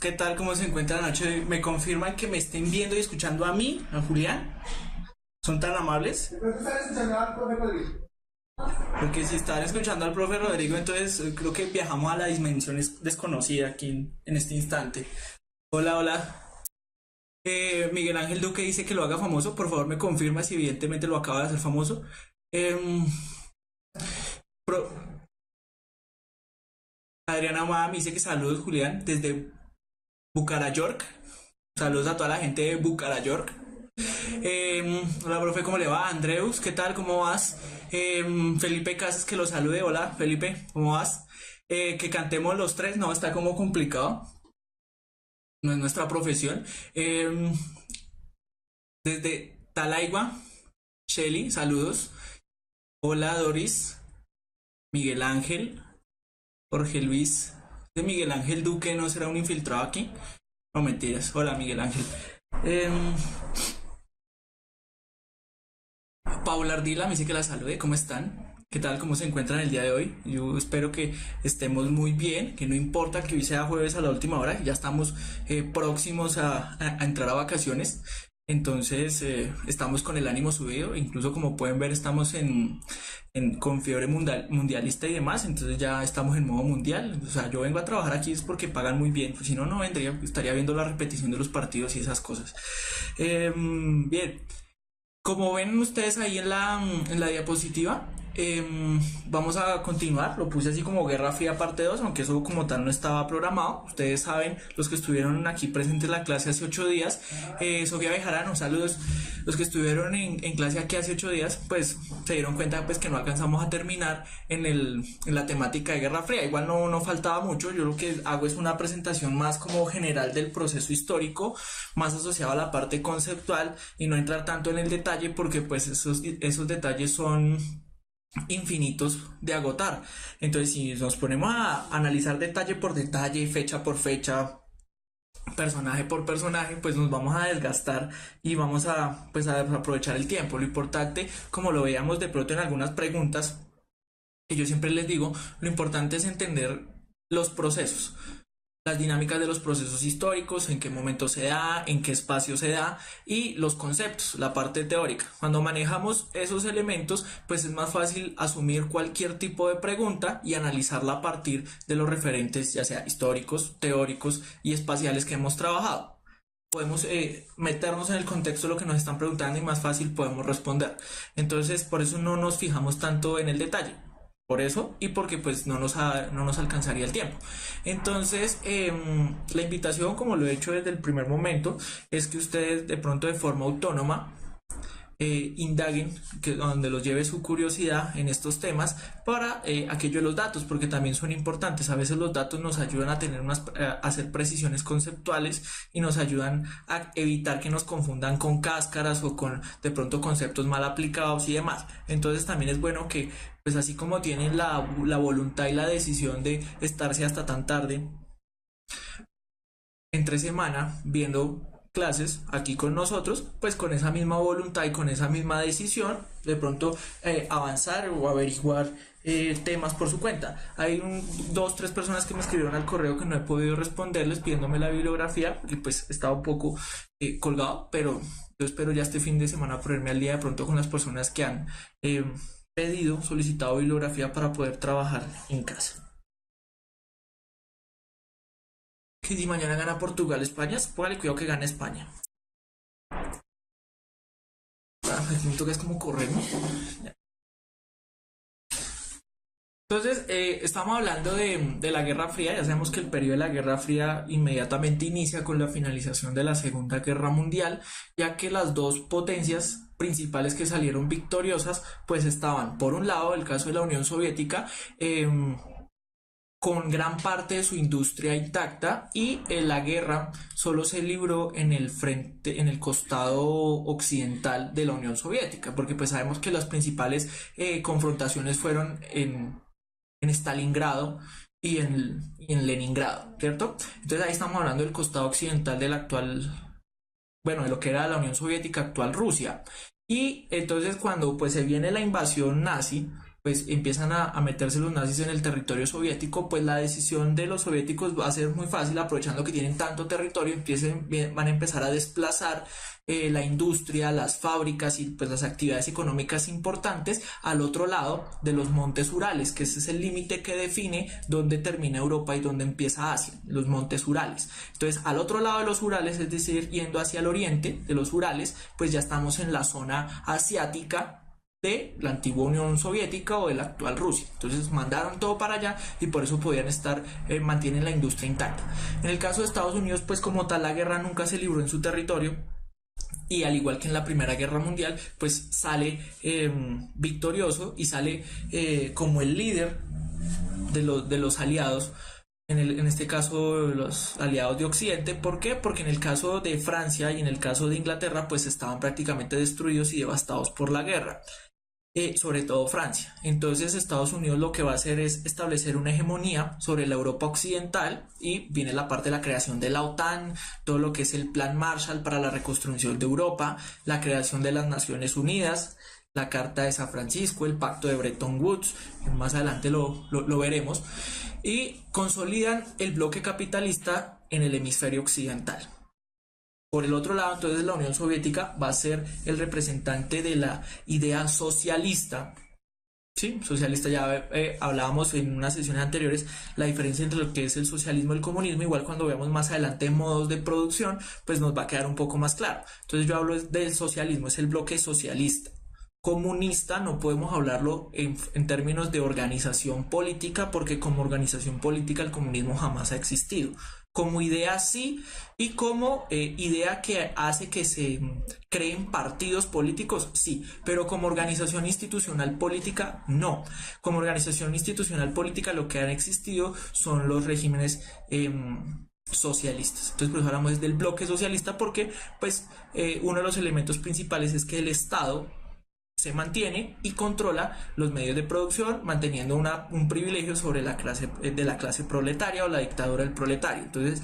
¿Qué tal? ¿Cómo se encuentran la noche? ¿Me confirman que me estén viendo y escuchando a mí, a Julián? ¿Son tan amables? Creo que están escuchando al profe Rodrigo. Porque si están escuchando al profe Rodrigo, entonces creo que viajamos a la dimensión desconocida aquí en este instante. Hola, hola. Miguel Ángel Duque dice que lo haga famoso. Por favor, me confirma si evidentemente lo acaba de hacer famoso. Em, pro- Adriana Amada me dice que saludos, Julián, desde Bucarayork. Saludos a toda la gente de Bucarayork. Hola, profe, ¿cómo le va? Andreus, ¿qué tal? ¿Cómo vas? Felipe Casas, que lo salude. Hola, Felipe, ¿cómo vas? Que cantemos los tres, no, está como complicado. No es nuestra profesión. Desde Talaigua, Shelly, saludos. Hola, Doris, Miguel Ángel, Jorge Luis. ¿De Miguel Ángel Duque no será un infiltrado aquí? No, mentiras. Hola, Miguel Ángel. Em, Paula Ardila me dice que la salude, ¿cómo están? ¿Qué tal? ¿Cómo se encuentran el día de hoy? Yo espero que estemos muy bien, que no importa que hoy sea jueves a la última hora, ya estamos próximos a entrar a vacaciones, entonces estamos con el ánimo subido, incluso como pueden ver estamos con fiebre mundialista y demás, entonces ya estamos en modo mundial, o sea, yo vengo a trabajar aquí es porque pagan muy bien, pues si no, no vendría, estaría viendo la repetición de los partidos y esas cosas. Bien. Como ven ustedes ahí en la diapositiva, vamos a continuar. Lo puse así como Guerra Fría parte 2, aunque eso como tal no estaba programado. Ustedes saben, los que estuvieron aquí presentes en la clase hace 8 días, Sofía Bejarano, saludos. Los que estuvieron en clase aquí hace 8 días, pues se dieron cuenta pues que no alcanzamos a terminar en la temática de Guerra Fría. Igual no faltaba mucho. Yo lo que hago es una presentación más como general del proceso histórico, más asociado a la parte conceptual y no entrar tanto en el detalle porque pues esos detalles son infinitos de agotar. Entonces, si nos ponemos a analizar detalle por detalle, fecha por fecha, personaje por personaje, pues nos vamos a desgastar y vamos a pues a aprovechar el tiempo. Lo importante, como lo veíamos de pronto en algunas preguntas, que yo siempre les digo, lo importante es entender los procesos, las dinámicas de los procesos históricos, en qué momento se da, en qué espacio se da y los conceptos, la parte teórica. Cuando manejamos esos elementos, pues es más fácil asumir cualquier tipo de pregunta y analizarla a partir de los referentes, ya sea históricos, teóricos y espaciales que hemos trabajado. Podemos meternos en el contexto de lo que nos están preguntando y más fácil podemos responder. Entonces, por eso no nos fijamos tanto en el detalle. Por eso y porque pues no nos alcanzaría el tiempo. Entonces, la invitación, como lo he hecho desde el primer momento, es que ustedes de pronto de forma autónoma indaguen, donde los lleve su curiosidad en estos temas para aquello de los datos, porque también son importantes. A veces los datos nos ayudan a tener a hacer precisiones conceptuales y nos ayudan a evitar que nos confundan con cáscaras o con de pronto conceptos mal aplicados y demás. Entonces también es bueno que, pues así como tienen la voluntad y la decisión de estarse hasta tan tarde entre semana viendo clases aquí con nosotros, pues con esa misma voluntad y con esa misma decisión, de pronto avanzar o averiguar temas por su cuenta. Hay dos, tres personas que me escribieron al correo que no he podido responderles pidiéndome la bibliografía y pues estaba un poco colgado, pero yo espero ya este fin de semana ponerme al día de pronto con las personas que han solicitado bibliografía para poder trabajar en casa. Que si mañana gana Portugal, España, póngale cuidado que gane España. Siento que es como correr, ¿no? Entonces, estamos hablando de la Guerra Fría. Ya sabemos que el periodo de la Guerra Fría inmediatamente inicia con la finalización de la Segunda Guerra Mundial, ya que las dos potencias principales que salieron victoriosas, pues estaban, por un lado, el caso de la Unión Soviética, con gran parte de su industria intacta y la guerra solo se libró en el frente, en el costado occidental de la Unión Soviética, porque pues sabemos que las principales confrontaciones fueron en Stalingrado y en Leningrado, ¿cierto? Entonces ahí estamos hablando del costado occidental del actual, bueno, de lo que era la Unión Soviética, actual Rusia. Y entonces cuando pues se viene la invasión nazi, pues empiezan a meterse los nazis en el territorio soviético, pues la decisión de los soviéticos va a ser muy fácil, aprovechando que tienen tanto territorio, van a empezar a desplazar la industria, las fábricas y pues las actividades económicas importantes al otro lado de los montes Urales, que ese es el límite que define dónde termina Europa y dónde empieza Asia, los montes Urales. Entonces, al otro lado de los Urales, es decir, yendo hacia el oriente de los Urales, pues ya estamos en la zona asiática de la antigua Unión Soviética o de la actual Rusia. Entonces mandaron todo para allá y por eso podían mantienen la industria intacta. En el caso de Estados Unidos, pues como tal la guerra nunca se libró en su territorio, y al igual que en la Primera Guerra Mundial, pues sale victorioso y sale como el líder de los aliados. En este caso, los aliados de Occidente. ¿Por qué? Porque en el caso de Francia y en el caso de Inglaterra, pues estaban prácticamente destruidos y devastados por la guerra. Sobre todo Francia. Entonces Estados Unidos lo que va a hacer es establecer una hegemonía sobre la Europa occidental, y viene la parte de la creación de la OTAN, todo lo que es el Plan Marshall para la reconstrucción de Europa, la creación de las Naciones Unidas, la Carta de San Francisco, el Pacto de Bretton Woods, más adelante lo veremos, y consolidan el bloque capitalista en el hemisferio occidental. Por el otro lado, entonces, la Unión Soviética va a ser el representante de la idea socialista. Sí, socialista, ya hablábamos en unas sesiones anteriores la diferencia entre lo que es el socialismo y el comunismo. Igual cuando veamos más adelante modos de producción, pues nos va a quedar un poco más claro. Entonces yo hablo del socialismo, es el bloque socialista. Comunista no podemos hablarlo en términos de organización política, porque como organización política el comunismo jamás ha existido. Como idea sí, y como idea que hace que se creen partidos políticos sí, pero como organización institucional política no. Como organización institucional política lo que han existido son los regímenes socialistas. Entonces por eso hablamos del bloque socialista, porque pues uno de los elementos principales es que el Estado se mantiene y controla los medios de producción, manteniendo un privilegio sobre la clase proletaria o la dictadura del proletario. Entonces,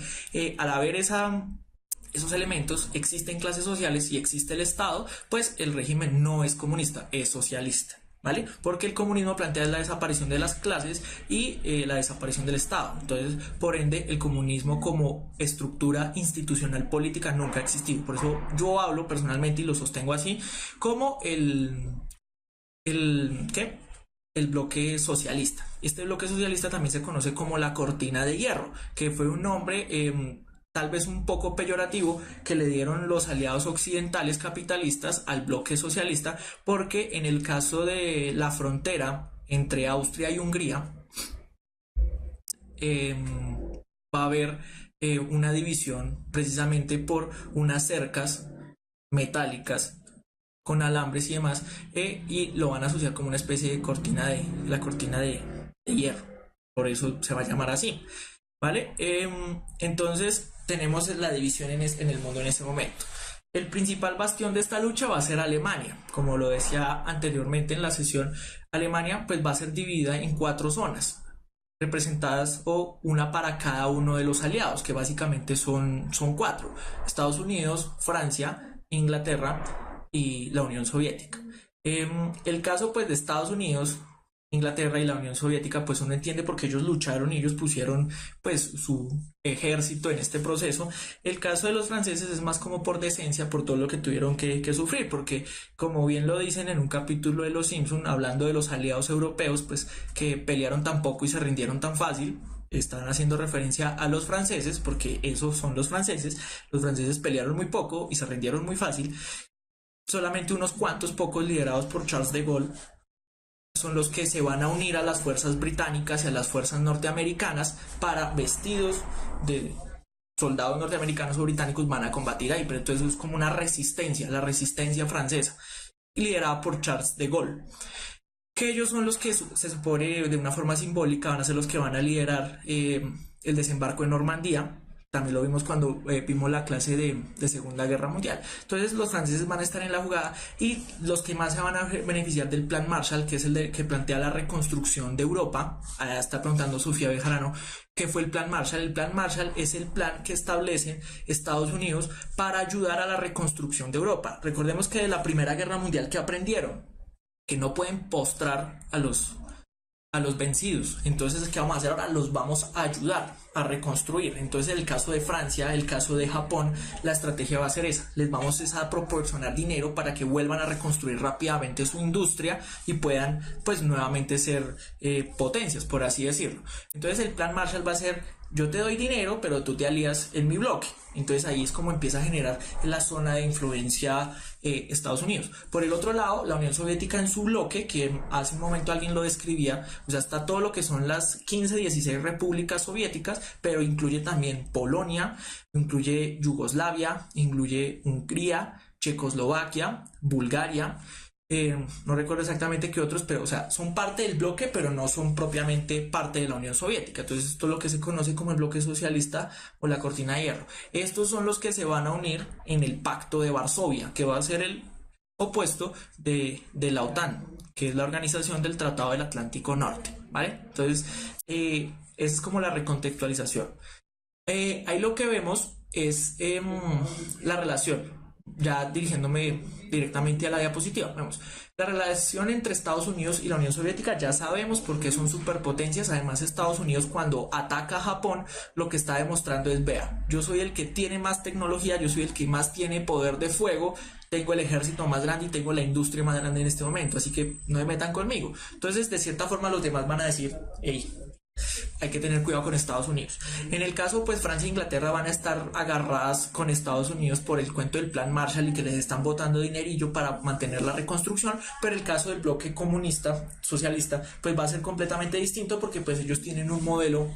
al haber esos elementos, existen clases sociales y existe el Estado, pues el régimen no es comunista, es socialista. ¿Vale? Porque el comunismo plantea la desaparición de las clases y la desaparición del Estado. Entonces, por ende, el comunismo como estructura institucional política nunca ha existido. Por eso yo hablo personalmente y lo sostengo así, como el bloque socialista. Este bloque socialista también se conoce como la cortina de hierro, que fue un nombre tal vez un poco peyorativo que le dieron los aliados occidentales capitalistas al bloque socialista, porque en el caso de la frontera entre Austria y Hungría va a haber una división precisamente por unas cercas metálicas con alambres y demás, y lo van a asociar como una especie de cortina de hierro. Por eso se va a llamar así. ¿Vale? Entonces tenemos la división en el mundo en ese momento. El principal bastión de esta lucha va a ser Alemania. Como lo decía anteriormente en la sesión, Alemania pues va a ser dividida en 4 zonas representadas, o una para cada uno de los aliados, que básicamente son 4: Estados Unidos, Francia, Inglaterra y la Unión Soviética. El caso pues de Estados Unidos, Inglaterra y la Unión Soviética, pues uno entiende porque ellos lucharon y ellos pusieron pues su ejército en este proceso. El caso de los franceses es más como por decencia, por todo lo que tuvieron que sufrir, porque como bien lo dicen en un capítulo de Los Simpson, hablando de los aliados europeos, pues que pelearon tan poco y se rindieron tan fácil, están haciendo referencia a los franceses, porque esos son los franceses pelearon muy poco y se rindieron muy fácil. Solamente unos cuantos pocos, liderados por Charles de Gaulle, son los que se van a unir a las fuerzas británicas y a las fuerzas norteamericanas, para, vestidos de soldados norteamericanos o británicos, van a combatir ahí. Pero entonces es como una resistencia, la resistencia francesa, liderada por Charles de Gaulle, que ellos son los que se supone de una forma simbólica van a ser los que van a liderar el desembarco en Normandía. También lo vimos cuando vimos la clase de Segunda Guerra Mundial. Entonces los franceses van a estar en la jugada, y los que más se van a beneficiar del Plan Marshall, que es el que plantea la reconstrucción de Europa. Allá está preguntando Sofía Bejarano qué fue el Plan Marshall. El Plan Marshall es el plan que establece Estados Unidos para ayudar a la reconstrucción de Europa. Recordemos que de la Primera Guerra Mundial, ¿qué aprendieron? que no pueden postrar a los vencidos. Entonces, ¿qué vamos a hacer ahora? Los vamos a ayudar a reconstruir. Entonces, en el caso de Francia, el caso de Japón, la estrategia va a ser esa. Les vamos a proporcionar dinero para que vuelvan a reconstruir rápidamente su industria y puedan, pues, nuevamente ser potencias, por así decirlo. Entonces, el plan Marshall va a ser: yo te doy dinero, pero tú te alías en mi bloque. Entonces ahí es como empieza a generar la zona de influencia Estados Unidos. Por el otro lado, la Unión Soviética en su bloque, que hace un momento alguien lo describía, o sea, está todo lo que son las 15, 16 repúblicas soviéticas, pero incluye también Polonia, incluye Yugoslavia, incluye Hungría, Checoslovaquia, Bulgaria. No recuerdo exactamente qué otros, pero o sea, son parte del bloque, pero no son propiamente parte de la Unión Soviética. Entonces esto es lo que se conoce como el bloque socialista o la cortina de hierro. Estos son los que se van a unir en el Pacto de Varsovia, que va a ser el opuesto de la OTAN, que es la Organización del Tratado del Atlántico Norte, ¿vale? Entonces, esa es como la recontextualización. Ahí lo que vemos es la relación. Ya dirigiéndome directamente a la diapositiva, vemos la relación entre Estados Unidos y la Unión Soviética. Ya sabemos por qué son superpotencias. Además, Estados Unidos, cuando ataca a Japón, lo que está demostrando es: vea, yo soy el que tiene más tecnología, yo soy el que más tiene poder de fuego, tengo el ejército más grande y tengo la industria más grande en este momento, así que no me metan conmigo. Entonces, de cierta forma, los demás van a decir: hey, hay que tener cuidado con Estados Unidos. En el caso, pues, Francia e Inglaterra van a estar agarradas con Estados Unidos por el cuento del plan Marshall y que les están botando dinerillo para mantener la reconstrucción, pero el caso del bloque comunista, socialista, pues va a ser completamente distinto, porque pues ellos tienen un modelo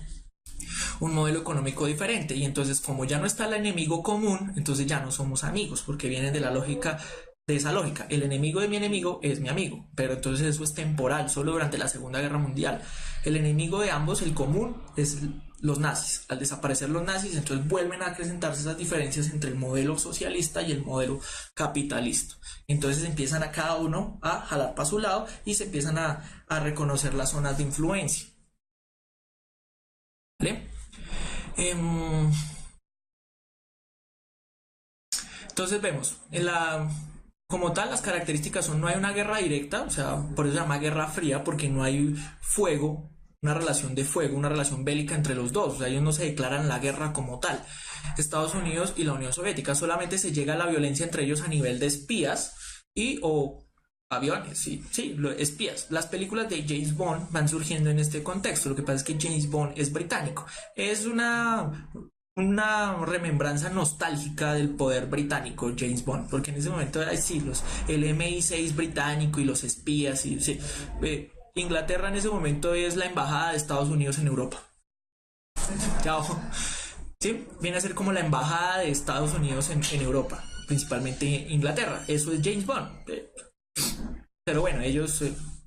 económico diferente, y entonces, como ya no está el enemigo común, entonces ya no somos amigos, porque vienen de la lógica, de esa lógica: el enemigo de mi enemigo es mi amigo. Pero entonces eso es temporal, solo durante la Segunda Guerra Mundial. El enemigo de ambos, el común, es los nazis. Al desaparecer los nazis, entonces vuelven a acrecentarse esas diferencias entre el modelo socialista y el modelo capitalista. Entonces empiezan a cada uno a jalar para su lado y se empiezan a reconocer las zonas de influencia, ¿vale? Entonces vemos como tal, las características son: no hay una guerra directa, o sea, por eso se llama Guerra Fría, porque no hay fuego, una relación de fuego, una relación bélica entre los dos. O sea, ellos no se declaran la guerra como tal. Estados Unidos y la Unión Soviética, solamente se llega a la violencia entre ellos a nivel de espías o aviones, sí, espías. Las películas de James Bond van surgiendo en este contexto. Lo que pasa es que James Bond es británico. Es una remembranza nostálgica del poder británico, James Bond, porque en ese momento hay siglos, el MI6 británico y los espías, y sí, Inglaterra en ese momento es la embajada de Estados Unidos en Europa. Chao. Sí, viene a ser como la embajada de Estados Unidos en Europa, principalmente Inglaterra. Eso es James Bond. Pero bueno, ellos,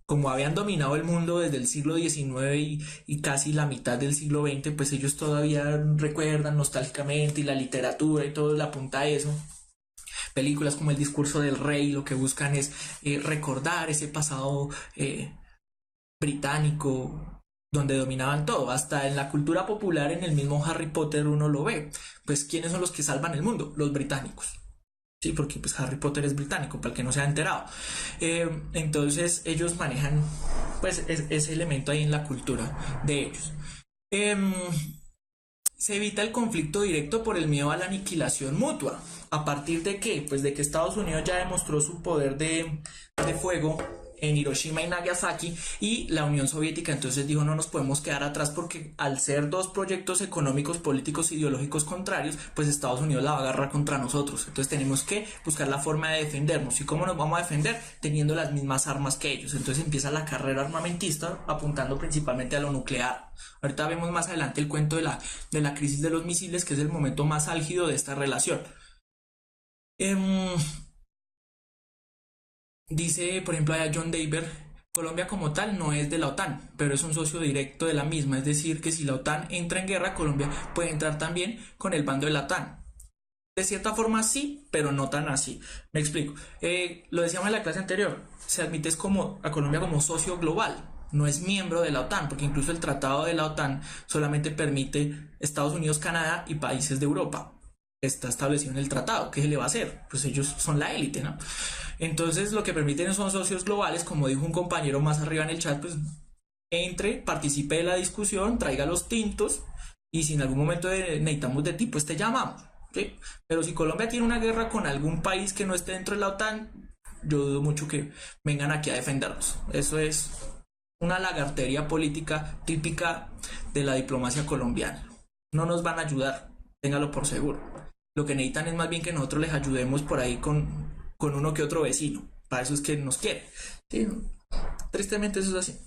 como habían dominado el mundo desde el siglo XIX y casi la mitad del siglo XX, pues ellos todavía recuerdan nostálgicamente, y la literatura y todo le apunta a eso. Películas como El discurso del rey lo que buscan es recordar ese pasado británico, donde dominaban todo. Hasta en la cultura popular, en el mismo Harry Potter, uno lo ve. Pues, ¿quiénes son los que salvan el mundo? Los británicos. Sí, porque pues Harry Potter es británico, para el que no se ha enterado. Entonces ellos manejan pues ese elemento ahí en la cultura de ellos. Se evita el conflicto directo por el miedo a la aniquilación mutua. ¿A partir de qué? Pues de que Estados Unidos ya demostró su poder de fuego en Hiroshima y Nagasaki, y la Unión Soviética entonces dijo: no nos podemos quedar atrás, porque al ser dos proyectos económicos, políticos, ideológicos contrarios, pues Estados Unidos la va a agarrar contra nosotros. Entonces tenemos que buscar la forma de defendernos. ¿Y cómo nos vamos a defender? Teniendo las mismas armas que ellos. Entonces empieza la carrera armamentista, apuntando principalmente a lo nuclear. Ahorita vemos más adelante el cuento de la crisis de los misiles, que es el momento más álgido de esta relación. Dice, por ejemplo, a John Daver: Colombia como tal no es de la OTAN, pero es un socio directo de la misma. Es decir, que si la OTAN entra en guerra, Colombia puede entrar también con el bando de la OTAN. De cierta forma sí, pero no tan así. Me explico. Lo decíamos en la clase anterior: se admite a Colombia como socio global, no es miembro de la OTAN, porque incluso el tratado de la OTAN solamente permite Estados Unidos, Canadá y países de Europa. está establecido en el tratado. ¿Qué se le va a hacer? Pues ellos son la élite, ¿no? Entonces lo que permiten son socios globales, como dijo un compañero más arriba en el chat, pues entre, participe de la discusión, traiga los tintos y si en algún momento necesitamos de ti, pues te llamamos, ¿sí? Pero si Colombia tiene una guerra con algún país que no esté dentro de la OTAN, yo dudo mucho que vengan aquí a defendernos. Eso es una lagartería política típica de la diplomacia colombiana. No nos van a ayudar, téngalo por seguro. Lo que necesitan es más bien que nosotros les ayudemos por ahí con uno que otro vecino. Para eso es que nos quieren. ¿Sí? Tristemente eso es así.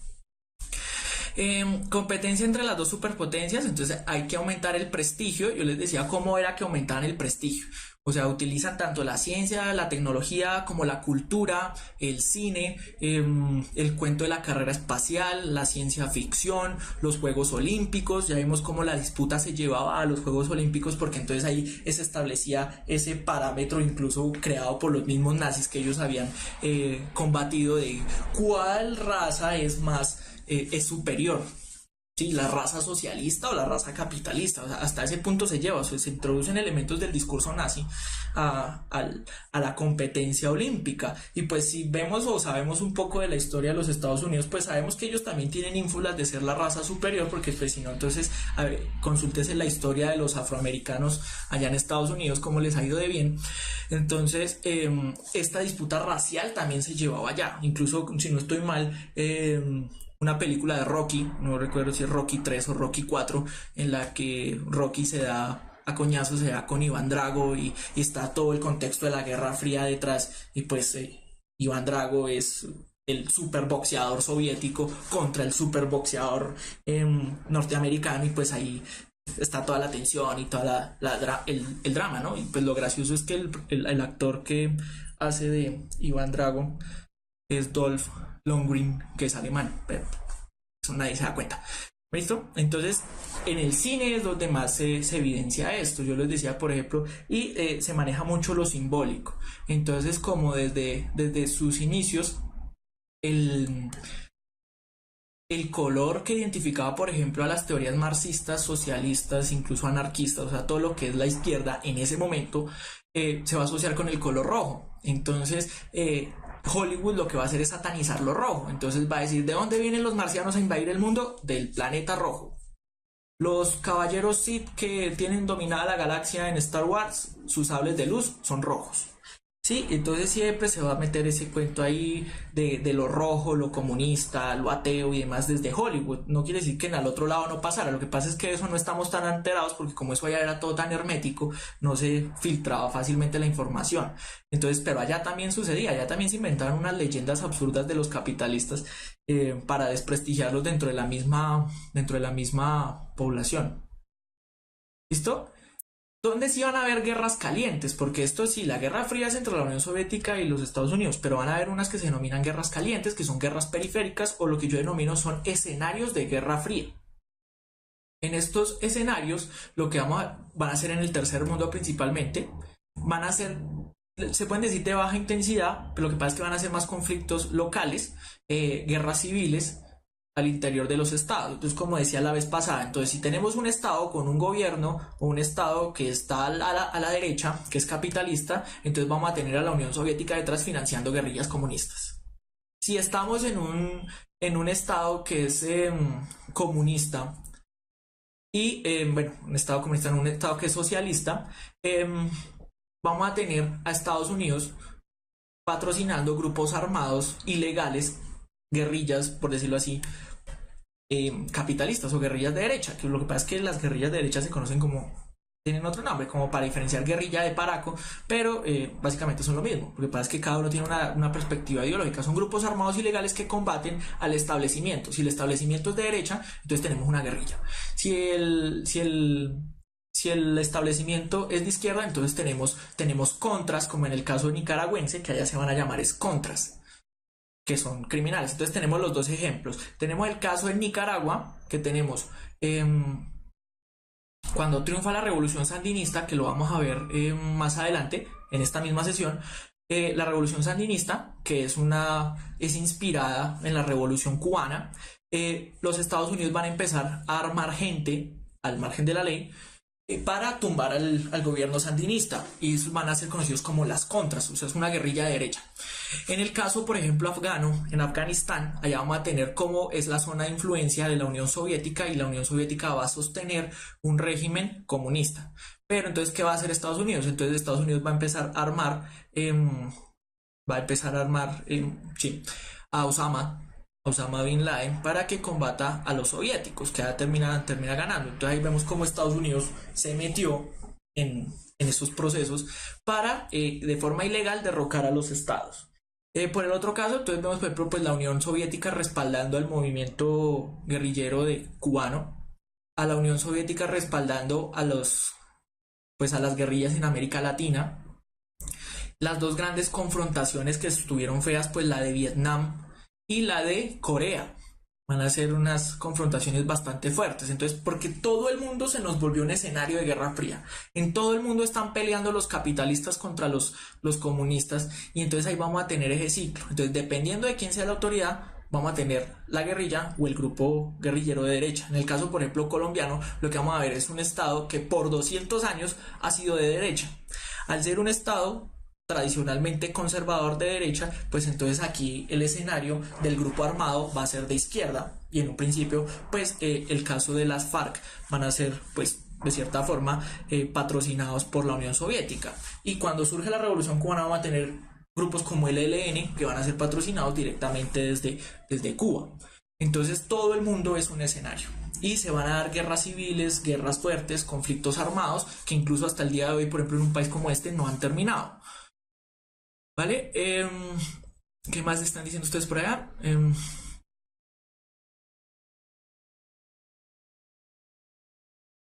Competencia entre las dos superpotencias, entonces hay que aumentar el prestigio. Yo les decía cómo era que aumentaban el prestigio. O sea, utilizan tanto la ciencia, la tecnología, como la cultura, el cine, el cuento de la carrera espacial, la ciencia ficción, los Juegos Olímpicos. Ya vimos cómo la disputa se llevaba a los Juegos Olímpicos porque entonces ahí se establecía ese parámetro incluso creado por los mismos nazis que ellos habían combatido de cuál raza es superior. Sí, la raza socialista o la raza capitalista, o sea, hasta ese punto se lleva, o sea, se introducen elementos del discurso nazi a la competencia olímpica. Y pues si vemos o sabemos un poco de la historia de los Estados Unidos, pues sabemos que ellos también tienen ínfulas de ser la raza superior, porque pues si no, entonces, a ver, consúltese la historia de los afroamericanos allá en Estados Unidos, cómo les ha ido de bien. Entonces, esta disputa racial también se llevaba allá, incluso si no estoy mal, una película de Rocky, no recuerdo si es Rocky 3 o Rocky 4, en la que Rocky se da a coñazos, se da con Iván Drago y está todo el contexto de la Guerra Fría detrás y pues Iván Drago es el superboxeador soviético contra el superboxeador norteamericano y pues ahí está toda la tensión y toda el drama, ¿no? Y pues lo gracioso es que el actor que hace de Iván Drago es Dolph Lundgren, que es alemán, pero eso nadie se da cuenta. ¿Listo? Entonces, en el cine es donde más se evidencia esto. Yo les decía, por ejemplo, y se maneja mucho lo simbólico. Entonces, como desde sus inicios, el color que identificaba, por ejemplo, a las teorías marxistas, socialistas, incluso anarquistas, o sea, todo lo que es la izquierda en ese momento, se va a asociar con el color rojo. Entonces, Hollywood lo que va a hacer es satanizar lo rojo. Entonces va a decir, ¿de dónde vienen los marcianos a invadir el mundo? Del planeta rojo. Los caballeros Sith que tienen dominada la galaxia en Star Wars, sus sables de luz son rojos. Sí, entonces siempre se va a meter ese cuento ahí de lo rojo, lo comunista, lo ateo y demás desde Hollywood. No quiere decir que en el otro lado no pasara. Lo que pasa es que eso no estamos tan enterados porque como eso allá era todo tan hermético, no se filtraba fácilmente la información. Entonces, pero allá también sucedía, allá también se inventaron unas leyendas absurdas de los capitalistas para desprestigiarlos dentro de la misma población. ¿Listo? ¿Dónde sí van a haber guerras calientes? Porque esto sí, la Guerra Fría es entre la Unión Soviética y los Estados Unidos, pero van a haber unas que se denominan guerras calientes, que son guerras periféricas o lo que yo denomino son escenarios de Guerra Fría. En estos escenarios, lo que van a hacer en el tercer mundo principalmente, van a ser, se pueden decir de baja intensidad, pero lo que pasa es que van a ser más conflictos locales, guerras civiles, al interior de los estados. Entonces, como decía la vez pasada, entonces si tenemos un estado con un gobierno o un estado que está a la derecha, que es capitalista, entonces vamos a tener a la Unión Soviética detrás financiando guerrillas comunistas. Si estamos en un estado que es comunista y, bueno, un estado comunista, en un estado que es socialista, vamos a tener a Estados Unidos patrocinando grupos armados ilegales, guerrillas, por decirlo así, capitalistas o guerrillas de derecha, que lo que pasa es que las guerrillas de derecha se conocen como, tienen otro nombre, como para diferenciar guerrilla de paraco, pero básicamente son lo mismo. Lo que pasa es que cada uno tiene una perspectiva ideológica. Son grupos armados ilegales que combaten al establecimiento. Si el establecimiento es de derecha, entonces tenemos una guerrilla. Si el establecimiento es de izquierda, entonces tenemos contras, como en el caso nicaragüense, que allá se van a llamar contras, que son criminales. Entonces tenemos los dos ejemplos. Tenemos el caso de Nicaragua, que tenemos cuando triunfa la revolución sandinista, que lo vamos a ver más adelante en esta misma sesión. La revolución sandinista, que es inspirada en la revolución cubana, los Estados Unidos van a empezar a armar gente al margen de la ley para tumbar al gobierno sandinista, y esos van a ser conocidos como las contras, o sea, es una guerrilla de derecha. En el caso, por ejemplo, afgano, en Afganistán, allá vamos a tener cómo es la zona de influencia de la Unión Soviética, y la Unión Soviética va a sostener un régimen comunista. Pero entonces, ¿qué va a hacer Estados Unidos? Entonces Estados Unidos va a empezar a armar, sí, a Osama Bin Laden, para que combata a los soviéticos, que ya termina ganando. Entonces ahí vemos cómo Estados Unidos se metió en esos procesos para de forma ilegal derrocar a los estados. Por el otro caso, entonces vemos por ejemplo pues la Unión Soviética respaldando al movimiento guerrillero cubano, a la Unión Soviética respaldando a las guerrillas en América Latina. Las dos grandes confrontaciones que estuvieron feas, pues la de Vietnam y la de Corea, van a ser unas confrontaciones bastante fuertes. Entonces, porque todo el mundo se nos volvió un escenario de guerra fría. En todo el mundo están peleando los capitalistas contra los comunistas, y entonces ahí vamos a tener ese ciclo. Entonces, dependiendo de quién sea la autoridad, vamos a tener la guerrilla o el grupo guerrillero de derecha. En el caso, por ejemplo, colombiano, lo que vamos a ver es un estado que por 200 años ha sido de derecha. Al ser un estado tradicionalmente conservador de derecha, pues entonces aquí el escenario del grupo armado va a ser de izquierda, y en un principio pues el caso de las FARC van a ser pues de cierta forma patrocinados por la Unión Soviética, y cuando surge la Revolución Cubana vamos a tener grupos como el ELN que van a ser patrocinados directamente desde Cuba. Entonces todo el mundo es un escenario, y se van a dar guerras civiles, guerras fuertes, conflictos armados que incluso hasta el día de hoy, por ejemplo, en un país como este no han terminado. ¿Vale? ¿Qué más están diciendo ustedes por allá?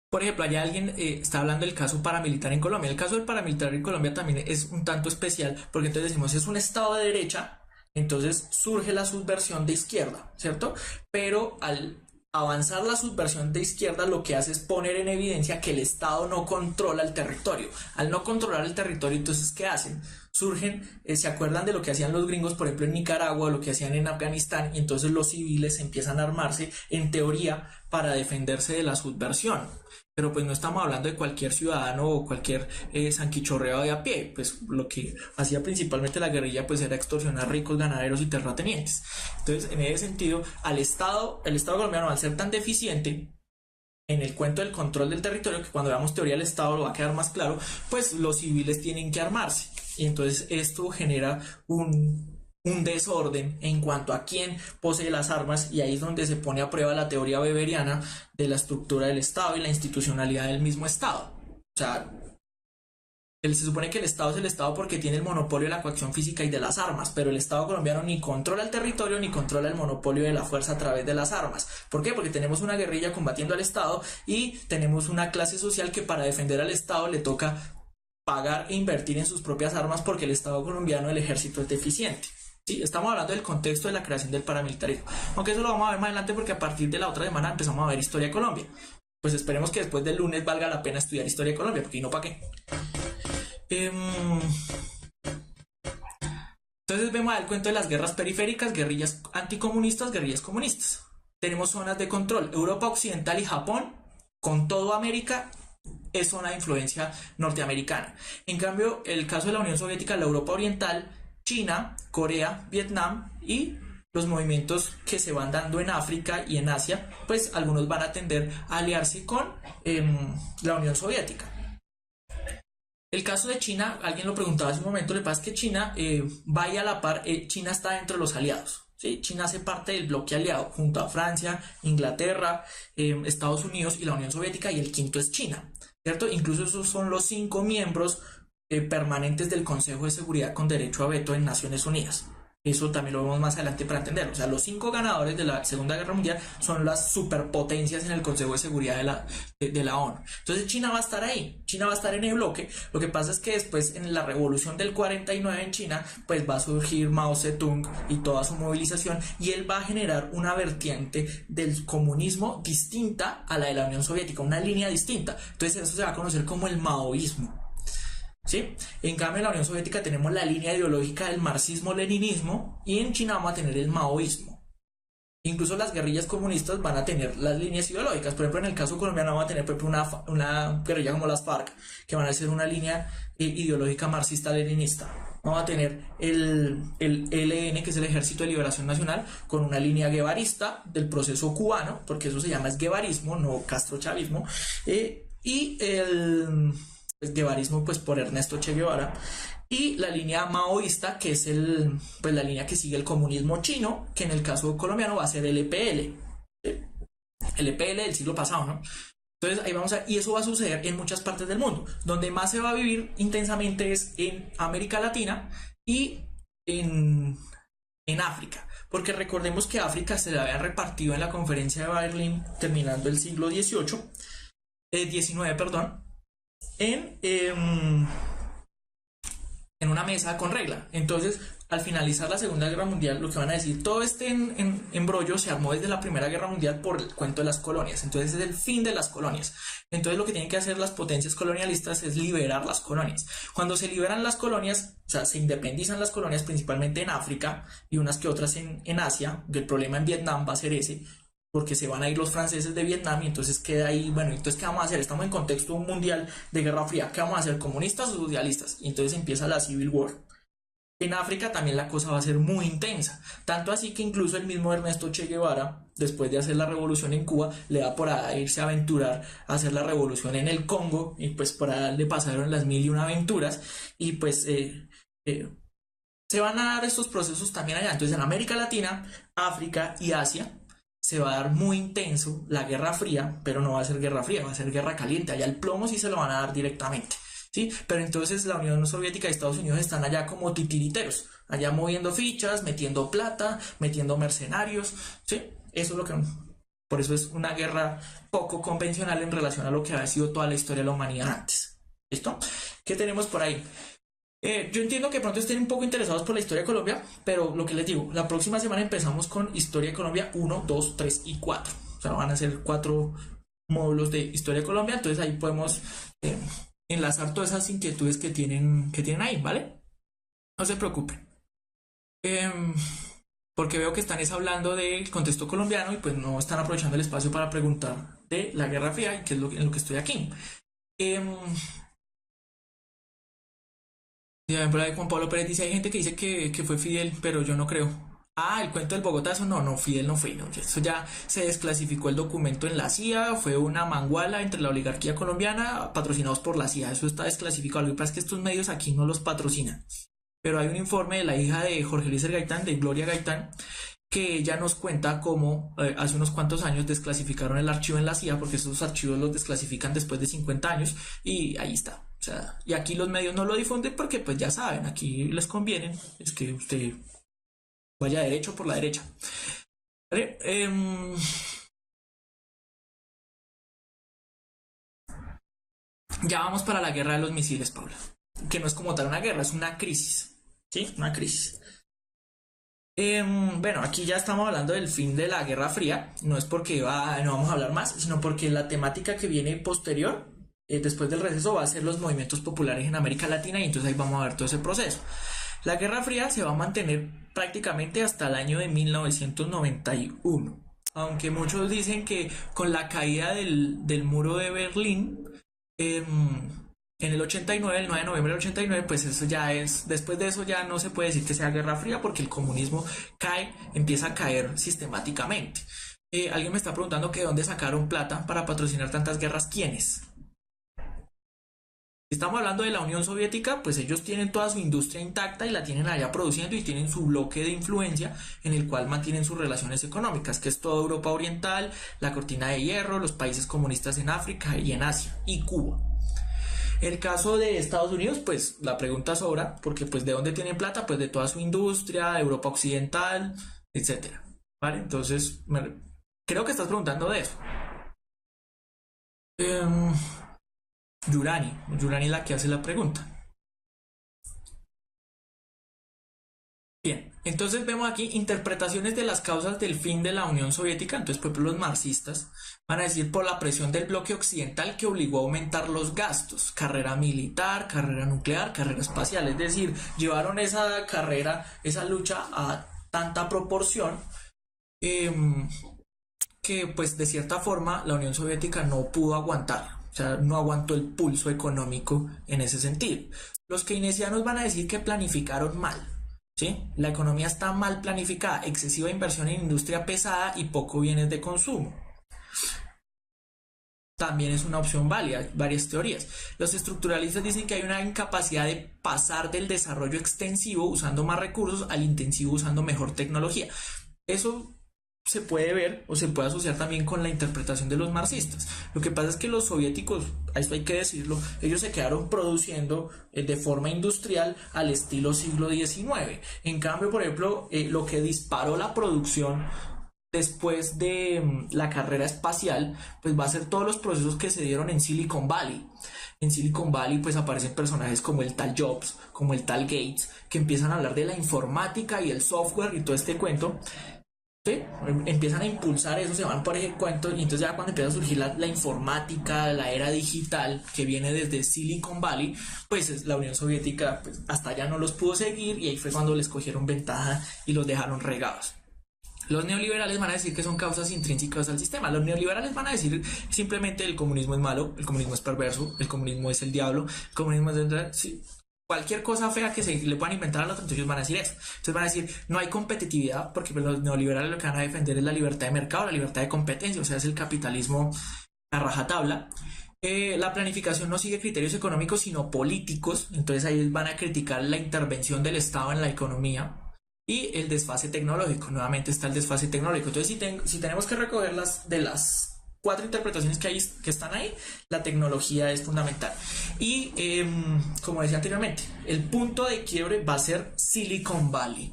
Por ejemplo, allá alguien está hablando del caso paramilitar en Colombia. El caso del paramilitar en Colombia también es un tanto especial, porque entonces decimos es un estado de derecha, entonces surge la subversión de izquierda, ¿cierto? Pero al avanzar la subversión de izquierda, lo que hace es poner en evidencia que el Estado no controla el territorio. Al no controlar el territorio, entonces, ¿qué hacen? Surgen, se acuerdan de lo que hacían los gringos, por ejemplo, en Nicaragua, lo que hacían en Afganistán, y entonces los civiles empiezan a armarse, en teoría, para defenderse de la subversión. Pero pues no estamos hablando de cualquier ciudadano o cualquier sanquichorreado de a pie. Pues lo que hacía principalmente la guerrilla pues era extorsionar ricos ganaderos y terratenientes. Entonces, en ese sentido, el Estado colombiano, al ser tan deficiente en el cuento del control del territorio, que cuando veamos teoría del Estado lo va a quedar más claro, pues los civiles tienen que armarse. Y entonces esto genera un desorden en cuanto a quién posee las armas, y ahí es donde se pone a prueba la teoría weberiana de la estructura del Estado y la institucionalidad del mismo Estado. O sea, se supone que el Estado es el Estado porque tiene el monopolio de la coacción física y de las armas, pero el Estado colombiano ni controla el territorio ni controla el monopolio de la fuerza a través de las armas. ¿Por qué? Porque tenemos una guerrilla combatiendo al Estado, y tenemos una clase social que para defender al Estado le toca pagar e invertir en sus propias armas, porque el Estado colombiano, el ejército, es deficiente. Sí, estamos hablando del contexto de la creación del paramilitarismo, aunque eso lo vamos a ver más adelante, porque a partir de la otra semana empezamos a ver historia de Colombia. Pues esperemos que después del lunes valga la pena estudiar historia de Colombia, porque no, ¿para qué? Entonces vemos el cuento de las guerras periféricas, guerrillas anticomunistas, guerrillas comunistas. Tenemos zonas de control. Europa Occidental y Japón, con todo América, es zona de influencia norteamericana. En cambio, el caso de la Unión Soviética, la Europa Oriental, China, Corea, Vietnam y los movimientos que se van dando en África y en Asia, pues algunos van a tender a aliarse con la Unión Soviética. El caso de China, alguien lo preguntaba hace un momento, le pasa que China vaya a la par, China está dentro de los aliados. ¿Sí? China hace parte del bloque aliado junto a Francia, Inglaterra, Estados Unidos y la Unión Soviética, y el quinto es China, ¿cierto? Incluso esos son los 5 miembros permanentes del Consejo de Seguridad con derecho a veto en Naciones Unidas. Eso también lo vemos más adelante para entenderlo. O sea, los 5 ganadores de la Segunda Guerra Mundial son las superpotencias en el Consejo de Seguridad de la ONU. Entonces China va a estar ahí, China va a estar en el bloque. Lo que pasa es que después, en la revolución del 49 en China, pues va a surgir Mao Zedong y toda su movilización, y él va a generar una vertiente del comunismo distinta a la de la Unión Soviética, una línea distinta. Entonces eso se va a conocer como el maoísmo. ¿Sí? En cambio, en la Unión Soviética tenemos la línea ideológica del marxismo-leninismo, y en China vamos a tener el maoísmo. Incluso las guerrillas comunistas van a tener las líneas ideológicas. Por ejemplo, en el caso colombiano van a tener, por ejemplo, una guerrilla como las FARC, que van a ser una línea ideológica marxista-leninista. Vamos a tener el ELN, que es el Ejército de Liberación Nacional, con una línea guevarista del proceso cubano, porque eso se llama es guevarismo, no castrochavismo, y el guevarismo pues por Ernesto Che Guevara, y la línea maoísta, que es pues la línea que sigue el comunismo chino, que en el caso colombiano va a ser el EPL, el EPL del siglo pasado, ¿no? Entonces ahí vamos a, y eso va a suceder en muchas partes del mundo. Donde más se va a vivir intensamente es en América Latina y en África, porque recordemos que África se la había repartido en la conferencia de Berlín terminando el siglo XIX, en una mesa con regla. Entonces, al finalizar la Segunda Guerra Mundial, lo que van a decir, todo este embrollo se armó desde la Primera Guerra Mundial por el cuento de las colonias. Entonces, es el fin de las colonias. Entonces, lo que tienen que hacer las potencias colonialistas es liberar las colonias. Cuando se liberan las colonias, o sea, se independizan las colonias principalmente en África y unas que otras en Asia, que el problema en Vietnam va a ser ese, porque se van a ir los franceses de Vietnam y entonces queda ahí, bueno, entonces ¿qué vamos a hacer? Estamos en contexto mundial de Guerra Fría, ¿qué vamos a hacer? ¿Comunistas o socialistas? Y entonces empieza la Civil War. En África también la cosa va a ser muy intensa, tanto así que incluso el mismo Ernesto Che Guevara, después de hacer la revolución en Cuba, le da por irse a aventurar a hacer la revolución en el Congo, y pues por ahí le pasaron las 1001 aventuras, y pues se van a dar estos procesos también allá. Entonces en América Latina, África y Asia se va a dar muy intenso la Guerra Fría, pero no va a ser Guerra Fría, va a ser Guerra Caliente. Allá el plomo sí se lo van a dar directamente, ¿sí? Pero entonces la Unión Soviética y Estados Unidos están allá como titiriteros, allá moviendo fichas, metiendo plata, metiendo mercenarios, ¿sí? Eso es lo que... Por eso es una guerra poco convencional en relación a lo que ha sido toda la historia de la humanidad antes. ¿Listo? ¿Qué tenemos por ahí? Yo entiendo que pronto estén un poco interesados por la historia de Colombia, pero lo que les digo, la próxima semana empezamos con Historia de Colombia 1, 2, 3 y 4. O sea, van a ser 4 módulos de Historia de Colombia, entonces ahí podemos enlazar todas esas inquietudes que tienen ahí, ¿vale? No se preocupen. Porque veo que están hablando del contexto colombiano y pues no están aprovechando el espacio para preguntar de la Guerra Fría y qué es en lo que estoy aquí. Por ahí Juan Pablo Pérez dice, hay gente que dice que fue Fidel, pero yo no creo. Ah, el cuento del Bogotazo, no, Fidel no fue, no, eso ya se desclasificó el documento en la CIA, fue una manguala entre la oligarquía colombiana, patrocinados por la CIA, eso está desclasificado. Lo que pasa es que estos medios aquí no los patrocinan, pero hay un informe de la hija de Jorge Luis Gaitán, de Gloria Gaitán, que ella nos cuenta cómo hace unos cuantos años desclasificaron el archivo en la CIA, porque esos archivos los desclasifican después de 50 años, y ahí está. O sea, y aquí los medios no lo difunden porque pues ya saben, aquí les conviene, es que usted vaya derecho por la derecha. ¿Vale? Ya vamos para la guerra de los misiles, Paula, que no es como tal una guerra, es una crisis, ¿sí? Una crisis. Bueno, aquí ya estamos hablando del fin de la Guerra Fría, no es porque no vamos a hablar más, sino porque la temática que viene posterior, después del receso, va a ser los movimientos populares en América Latina, y entonces ahí vamos a ver todo ese proceso. La Guerra Fría se va a mantener prácticamente hasta el año de 1991, aunque muchos dicen que con la caída del muro de Berlín, en el 89, el 9 de noviembre del 89, pues eso ya es, después de eso ya no se puede decir que sea Guerra Fría, porque el comunismo empieza a caer sistemáticamente. Alguien me está preguntando que de dónde sacaron plata para patrocinar tantas guerras. ¿Quiénes? Estamos hablando de la Unión Soviética, pues ellos tienen toda su industria intacta y la tienen allá produciendo, y tienen su bloque de influencia en el cual mantienen sus relaciones económicas, que es toda Europa Oriental, la Cortina de Hierro, los países comunistas en África y en Asia, y Cuba. El caso de Estados Unidos, pues la pregunta sobra, porque pues ¿de dónde tienen plata? Pues de toda su industria, de Europa Occidental, etcétera. ¿Vale? Entonces, creo que estás preguntando de eso. Yurani es la que hace la pregunta. Bien, entonces vemos aquí interpretaciones de las causas del fin de la Unión Soviética. Entonces, por ejemplo, los marxistas van a decir por la presión del bloque occidental que obligó a aumentar los gastos, carrera militar, carrera nuclear, carrera espacial, es decir, llevaron esa carrera, esa lucha a tanta proporción em, que pues de cierta forma la Unión Soviética no pudo aguantar, o sea, no aguantó el pulso económico en ese sentido. Los keynesianos van a decir que planificaron mal, ¿sí? La economía está mal planificada, excesiva inversión en industria pesada y poco bienes de consumo. También es una opción válida, varias teorías. Los estructuralistas dicen que hay una incapacidad de pasar del desarrollo extensivo usando más recursos al intensivo usando mejor tecnología. Eso se puede ver o se puede asociar también con la interpretación de los marxistas. Lo que pasa es que los soviéticos, esto hay que decirlo, ellos se quedaron produciendo de forma industrial al estilo siglo XIX. En cambio, por ejemplo, lo que disparó la producción después de la carrera espacial, pues va a ser todos los procesos que se dieron en Silicon Valley. En Silicon Valley pues aparecen personajes como el tal Jobs, como el tal Gates, que empiezan a hablar de la informática y el software y todo este cuento. ¿Sí? Empiezan a impulsar eso, se van por ese cuento y entonces ya cuando empieza a surgir la informática, la era digital que viene desde Silicon Valley, pues la Unión Soviética pues, hasta allá no los pudo seguir y ahí fue cuando les cogieron ventaja y los dejaron regados. Los neoliberales van a decir que son causas intrínsecas al sistema. Los neoliberales van a decir simplemente el comunismo es malo, el comunismo es perverso, el comunismo es el diablo, el comunismo es... Sí, cualquier cosa fea que se le puedan inventar a los otros, ellos van a decir eso. Entonces van a decir, no hay competitividad, porque los neoliberales lo que van a defender es la libertad de mercado, la libertad de competencia, o sea, es el capitalismo a rajatabla. La planificación no sigue criterios económicos, sino políticos, entonces ahí van a criticar la intervención del Estado en la economía. Y el desfase tecnológico, nuevamente está el desfase tecnológico. Entonces, si tenemos que recoger de las cuatro interpretaciones que están ahí, la tecnología es fundamental. Y como decía anteriormente, el punto de quiebre va a ser Silicon Valley.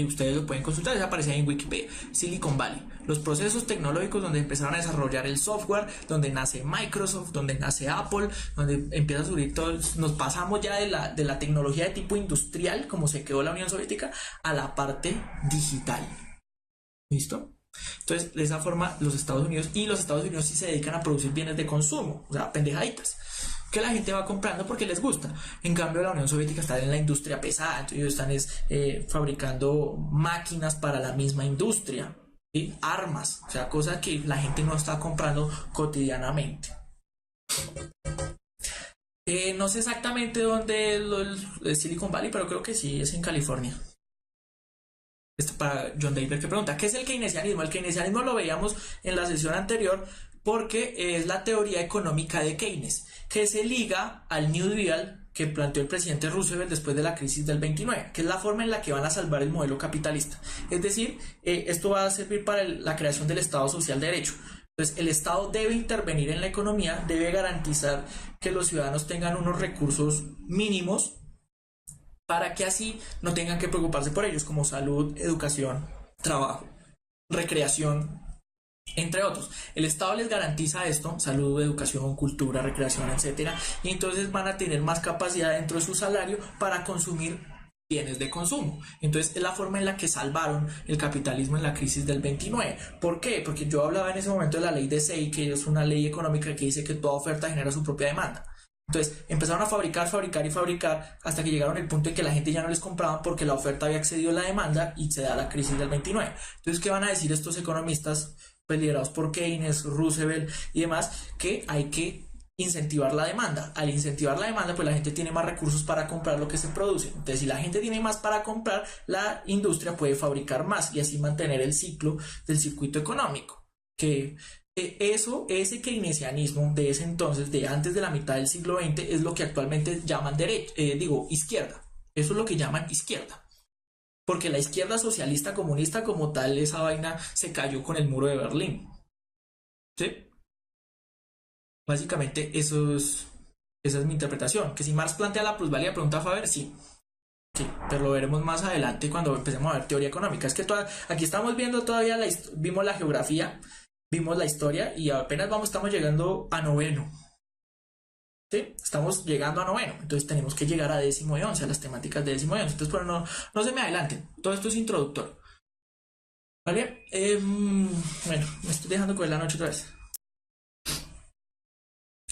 Ustedes lo pueden consultar, eso aparece ahí en Wikipedia. Silicon Valley, los procesos tecnológicos donde empezaron a desarrollar el software, donde nace Microsoft, donde nace Apple, donde empieza a subir todo. Nos pasamos ya de la tecnología de tipo industrial, como se quedó la Unión Soviética, a la parte digital. ¿Listo? Entonces, de esa forma, los Estados Unidos sí se dedican a producir bienes de consumo, o sea, pendejaditas que la gente va comprando porque les gusta. En cambio, la Unión Soviética está en la industria pesada, entonces ellos están fabricando máquinas para la misma industria, ¿sí? Armas, o sea, cosas que la gente no está comprando cotidianamente. No sé exactamente dónde es Silicon Valley, pero creo que sí, es en California. Esto para John David que pregunta, ¿qué es el keynesianismo? El keynesianismo lo veíamos en la sesión anterior porque es la teoría económica de Keynes, que se liga al New Deal que planteó el presidente Roosevelt después de la crisis del 29, que es la forma en la que van a salvar el modelo capitalista. Es decir, esto va a servir para la creación del Estado Social de Derecho. Entonces, el Estado debe intervenir en la economía, debe garantizar que los ciudadanos tengan unos recursos mínimos para que así no tengan que preocuparse por ellos, como salud, educación, trabajo, recreación, entre otros. El Estado les garantiza esto, salud, educación, cultura, recreación, etcétera, y entonces van a tener más capacidad dentro de su salario para consumir bienes de consumo. Entonces es la forma en la que salvaron el capitalismo en la crisis del 29. ¿Por qué? Porque yo hablaba en ese momento de la ley de Say, que es una ley económica que dice que toda oferta genera su propia demanda. Entonces empezaron a fabricar hasta que llegaron al punto en que la gente ya no les compraba porque la oferta había excedido la demanda y se da la crisis del 29. Entonces, ¿qué van a decir estos economistas pues liderados por Keynes, Roosevelt y demás? Que hay que incentivar la demanda. Al incentivar la demanda, pues la gente tiene más recursos para comprar lo que se produce. Entonces, si la gente tiene más para comprar, la industria puede fabricar más y así mantener el ciclo del circuito económico. Que ese keynesianismo de ese entonces, de antes de la mitad del siglo XX, es lo que actualmente llaman izquierda. Eso es lo que llaman izquierda. Porque la izquierda socialista comunista como tal, esa vaina se cayó con el muro de Berlín. ¿Sí? Básicamente esa es mi interpretación. Que si Marx plantea la plusvalía, pregunta Faber, sí. Sí, pero lo veremos más adelante cuando empecemos a ver teoría económica. Es que aquí estamos viendo todavía, vimos la geografía, vimos la historia y apenas estamos llegando a noveno. ¿Sí? Estamos llegando a noveno, entonces tenemos que llegar a décimo y once, a las temáticas de décimo y once. Entonces, pero no se me adelanten, todo esto es introductorio. ¿Vale? Bueno, me estoy dejando coger la noche otra vez.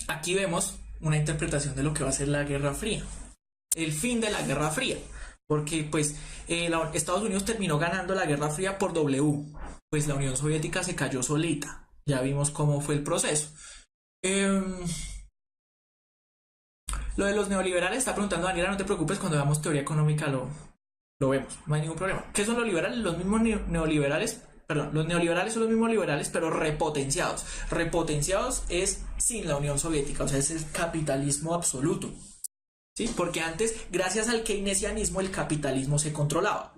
Aquí vemos una interpretación de lo que va a ser la Guerra Fría. El fin de la Guerra Fría. porque pues Estados Unidos terminó ganando la Guerra Fría por W, pues la Unión Soviética se cayó solita, ya vimos cómo fue el proceso. Lo de los neoliberales, está preguntando Daniela, no te preocupes, cuando veamos teoría económica lo vemos, no hay ningún problema. ¿Qué son los liberales? Los mismos neoliberales, perdón, los neoliberales son los mismos liberales, pero repotenciados. Repotenciados es sin la Unión Soviética, o sea, es el capitalismo absoluto. ¿Sí? Porque antes, gracias al keynesianismo, el capitalismo se controlaba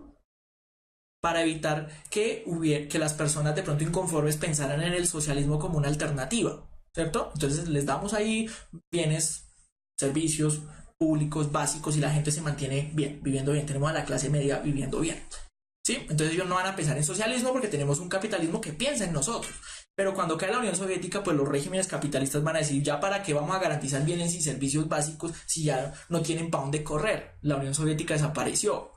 para evitar que las personas de pronto inconformes pensaran en el socialismo como una alternativa, ¿cierto? Entonces les damos ahí bienes, servicios públicos básicos y la gente se mantiene bien, viviendo bien. Tenemos a la clase media viviendo bien, ¿sí? Entonces ellos no van a pensar en socialismo porque tenemos un capitalismo que piensa en nosotros. Pero cuando cae la Unión Soviética, pues los regímenes capitalistas van a decir, ya para qué vamos a garantizar bienes y servicios básicos si ya no tienen para dónde correr. La Unión Soviética desapareció.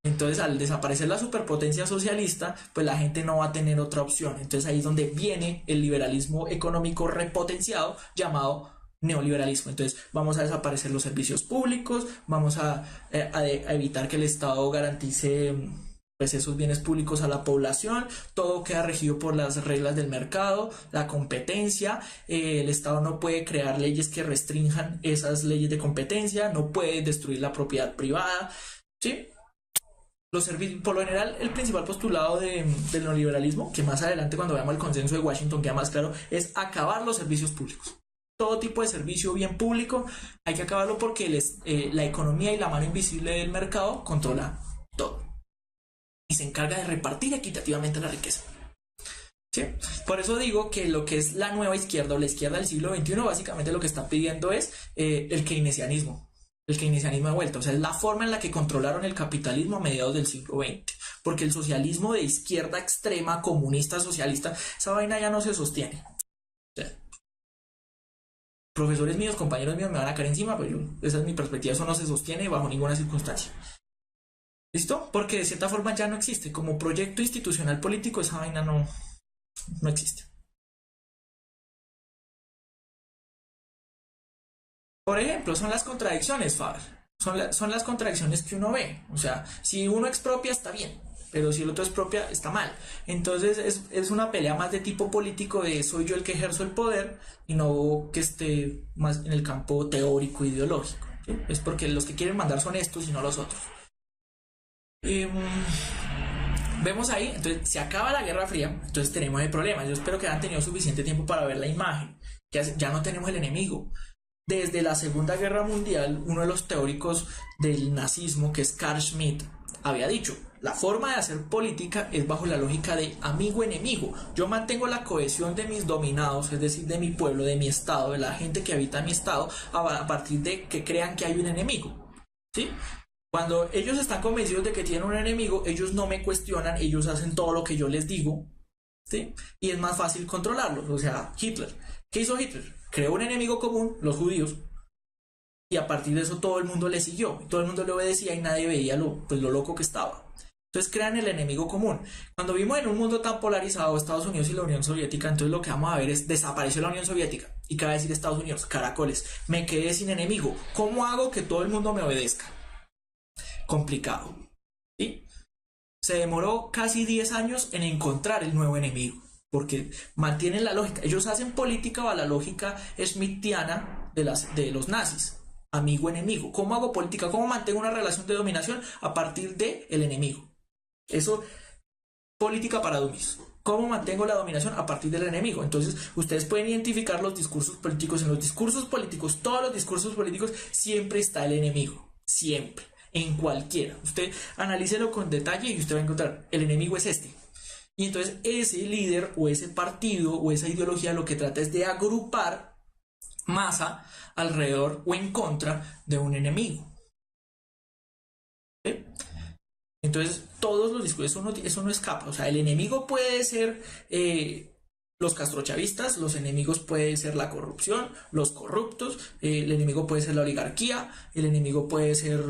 Entonces, al desaparecer la superpotencia socialista, pues la gente no va a tener otra opción. Entonces ahí es donde viene el liberalismo económico repotenciado llamado neoliberalismo. Entonces vamos a desaparecer los servicios públicos, vamos a evitar que el Estado garantice pues esos bienes públicos a la población, todo queda regido por las reglas del mercado, la competencia, el Estado no puede crear leyes que restrinjan esas leyes de competencia, no puede destruir la propiedad privada, ¿sí? Por lo general, el principal postulado del neoliberalismo, que más adelante cuando veamos el consenso de Washington queda más claro, es acabar los servicios públicos. Todo tipo de servicio bien público hay que acabarlo porque la economía y la mano invisible del mercado controla todo y se encarga de repartir equitativamente la riqueza. ¿Sí? Por eso digo que lo que es la nueva izquierda o la izquierda del siglo XXI básicamente lo que está pidiendo es el keynesianismo. El keynesianismo de vuelta, o sea, es la forma en la que controlaron el capitalismo a mediados del siglo XX, porque el socialismo de izquierda extrema, comunista, socialista, esa vaina ya no se sostiene. O sea, profesores míos, compañeros míos me van a caer encima, pero esa es mi perspectiva, eso no se sostiene bajo ninguna circunstancia. ¿Listo? Porque de cierta forma ya no existe, como proyecto institucional político esa vaina no existe. Por ejemplo, son las contradicciones, Faber. Son las contradicciones que uno ve. O sea, si uno expropia está bien, pero si el otro expropia está mal. Entonces es una pelea más de tipo político de soy yo el que ejerzo el poder y no que esté más en el campo teórico ideológico. ¿Sí? Es porque los que quieren mandar son estos y no los otros. Vemos ahí, entonces se acaba la Guerra Fría, entonces tenemos el problema. Yo espero que hayan tenido suficiente tiempo para ver la imagen. Ya no tenemos el enemigo. Desde la Segunda Guerra Mundial, uno de los teóricos del nazismo, que es Carl Schmitt, había dicho, la forma de hacer política es bajo la lógica de amigo-enemigo. Yo mantengo la cohesión de mis dominados, es decir, de mi pueblo, de mi estado, de la gente que habita en mi estado, a partir de que crean que hay un enemigo. ¿Sí? Cuando ellos están convencidos de que tienen un enemigo, ellos no me cuestionan, ellos hacen todo lo que yo les digo, ¿sí? Y es más fácil controlarlos. O sea, Hitler. ¿Qué hizo Hitler? Creó un enemigo común, los judíos, y a partir de eso todo el mundo le siguió, todo el mundo le obedecía y nadie veía lo loco que estaba. Entonces crean el enemigo común. Cuando vimos en un mundo tan polarizado Estados Unidos y la Unión Soviética, entonces lo que vamos a ver es desapareció la Unión Soviética y ¿qué va a decir Estados Unidos? Caracoles, me quedé sin enemigo. ¿Cómo hago que todo el mundo me obedezca? Complicado. ¿Sí? Se demoró casi 10 años en encontrar el nuevo enemigo, porque mantienen la lógica. Ellos hacen política bajo la lógica schmittiana de los nazis. Amigo-enemigo. ¿Cómo hago política? ¿Cómo mantengo una relación de dominación a partir del enemigo? Eso, política para dummies. ¿Cómo mantengo la dominación a partir del enemigo? Entonces, ustedes pueden identificar los discursos políticos. En los discursos políticos, todos los discursos políticos, siempre está el enemigo. Siempre. En cualquiera. Usted analícelo con detalle y usted va a encontrar, el enemigo es este. Y entonces ese líder o ese partido o esa ideología lo que trata es de agrupar masa alrededor o en contra de un enemigo. ¿Sí? Entonces todos los discursos, eso no escapa. O sea, el enemigo puede ser los castrochavistas, los enemigos pueden ser la corrupción, los corruptos, el enemigo puede ser la oligarquía, el enemigo puede ser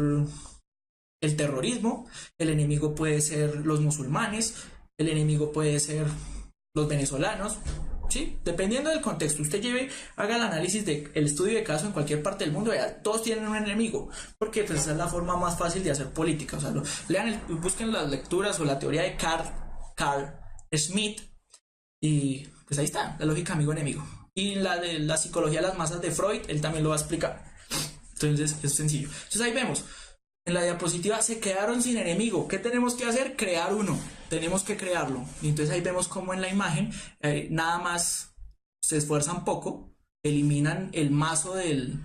el terrorismo, el enemigo puede ser los musulmanes, el enemigo puede ser los venezolanos, ¿Sí? Dependiendo del contexto, usted haga el análisis del estudio de caso en cualquier parte del mundo, vea, todos tienen un enemigo, porque pues, esa es la forma más fácil de hacer política. O sea, busquen las lecturas o la teoría de Carl Schmitt, y pues ahí está, la lógica amigo-enemigo. Y la de la psicología de las masas de Freud, él también lo va a explicar. Entonces es sencillo. Entonces ahí vemos, en la diapositiva se quedaron sin enemigo. ¿Qué tenemos que hacer? Crear uno. Tenemos que crearlo. Y entonces ahí vemos como en la imagen nada más se esfuerzan poco, eliminan el mazo de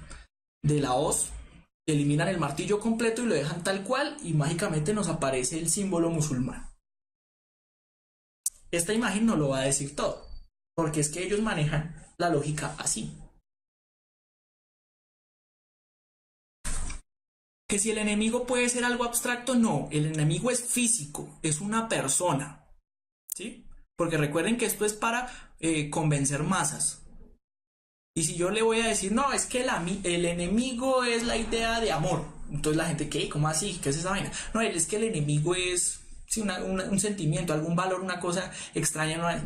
la hoz, eliminan el martillo completo y lo dejan tal cual y mágicamente nos aparece el símbolo musulmán. Esta imagen no lo va a decir todo, porque es que ellos manejan la lógica así. Que si el enemigo puede ser algo abstracto, no, el enemigo es físico, es una persona, ¿sí? Porque recuerden que esto es para convencer masas. Y si yo le voy a decir, no, es que el enemigo es la idea de amor, entonces la gente, ¿qué? ¿Cómo así? ¿Qué es esa vaina? No, es que el enemigo es sí, un sentimiento, algún valor, una cosa extraña,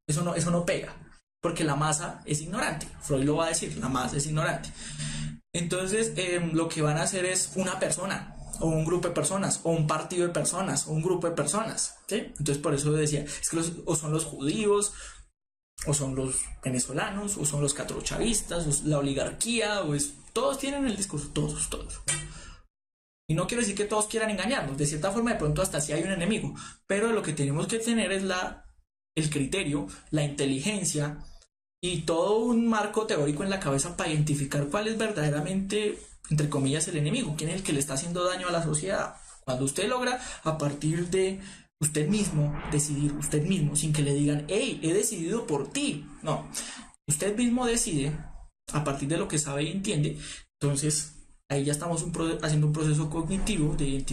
eso no pega, porque la masa es ignorante, Freud lo va a decir, la masa es ignorante. Entonces, lo que van a hacer es una persona, o un grupo de personas, o un partido de personas, o un grupo de personas, ¿sí? Entonces, por eso decía, es que o son los judíos, o son los venezolanos, o son los catrochavistas, o la oligarquía, todos tienen el discurso, todos. Y no quiero decir que todos quieran engañarnos, de cierta forma de pronto hasta sí hay un enemigo, pero lo que tenemos que tener es el criterio, la inteligencia, y todo un marco teórico en la cabeza para identificar cuál es verdaderamente, entre comillas, el enemigo, quién es el que le está haciendo daño a la sociedad. Cuando usted logra, a partir de usted mismo, decidir usted mismo, sin que le digan, hey, he decidido por ti. No, usted mismo decide, a partir de lo que sabe y entiende, entonces ahí ya estamos haciendo un proceso cognitivo, de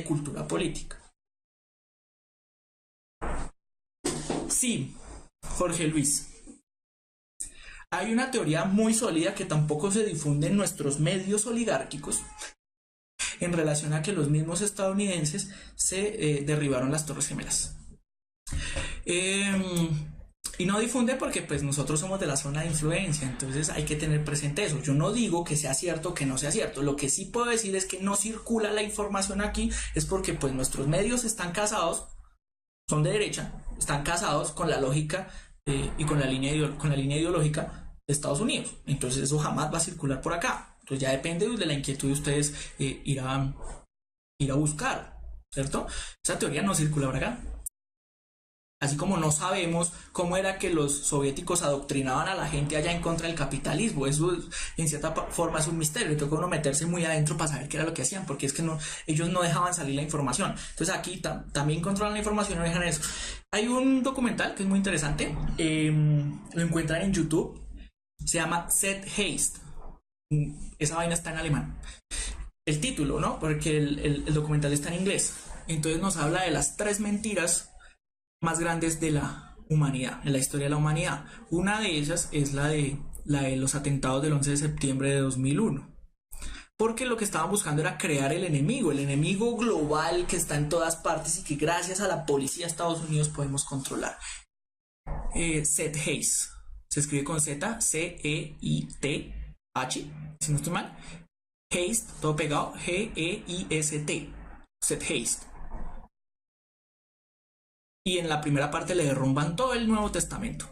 cultura política. Sí, Jorge Luis. Hay una teoría muy sólida que tampoco se difunde en nuestros medios oligárquicos en relación a que los mismos estadounidenses se derribaron las Torres Gemelas. Y no difunde porque pues nosotros somos de la zona de influencia, entonces hay que tener presente eso. Yo no digo que sea cierto o que no sea cierto, lo que sí puedo decir es que no circula la información aquí, es porque pues nuestros medios están casados, son de derecha, están casados con la lógica y con la línea ideológica de Estados Unidos. Entonces eso jamás va a circular por acá. Entonces ya depende de la inquietud de ustedes ir a buscar, ¿cierto? Esa teoría no circula por acá. Así como no sabemos cómo era que los soviéticos adoctrinaban a la gente allá en contra del capitalismo. Eso en cierta forma es un misterio. Tocó uno meterse muy adentro para saber qué era lo que hacían, porque es que ellos no dejaban salir la información. Entonces aquí también controlan la información y no dejan eso. Hay un documental que es muy interesante. Lo encuentran en YouTube. Se llama Set Haste. Esa vaina está en alemán. El título, ¿no? Porque el documental está en inglés. Entonces nos habla de las 3 mentiras más grandes de la humanidad, en la historia de la humanidad. Una de ellas es la de los atentados del 11 de septiembre de 2001. Porque lo que estaban buscando era crear el enemigo global que está en todas partes y que gracias a la policía de Estados Unidos podemos controlar. Set Haste, se escribe con Z, C-E-I-T-H, si no estoy mal. Haste, todo pegado, G-E-I-S-T, Set Haste. Y en la primera parte le derrumban todo el Nuevo Testamento.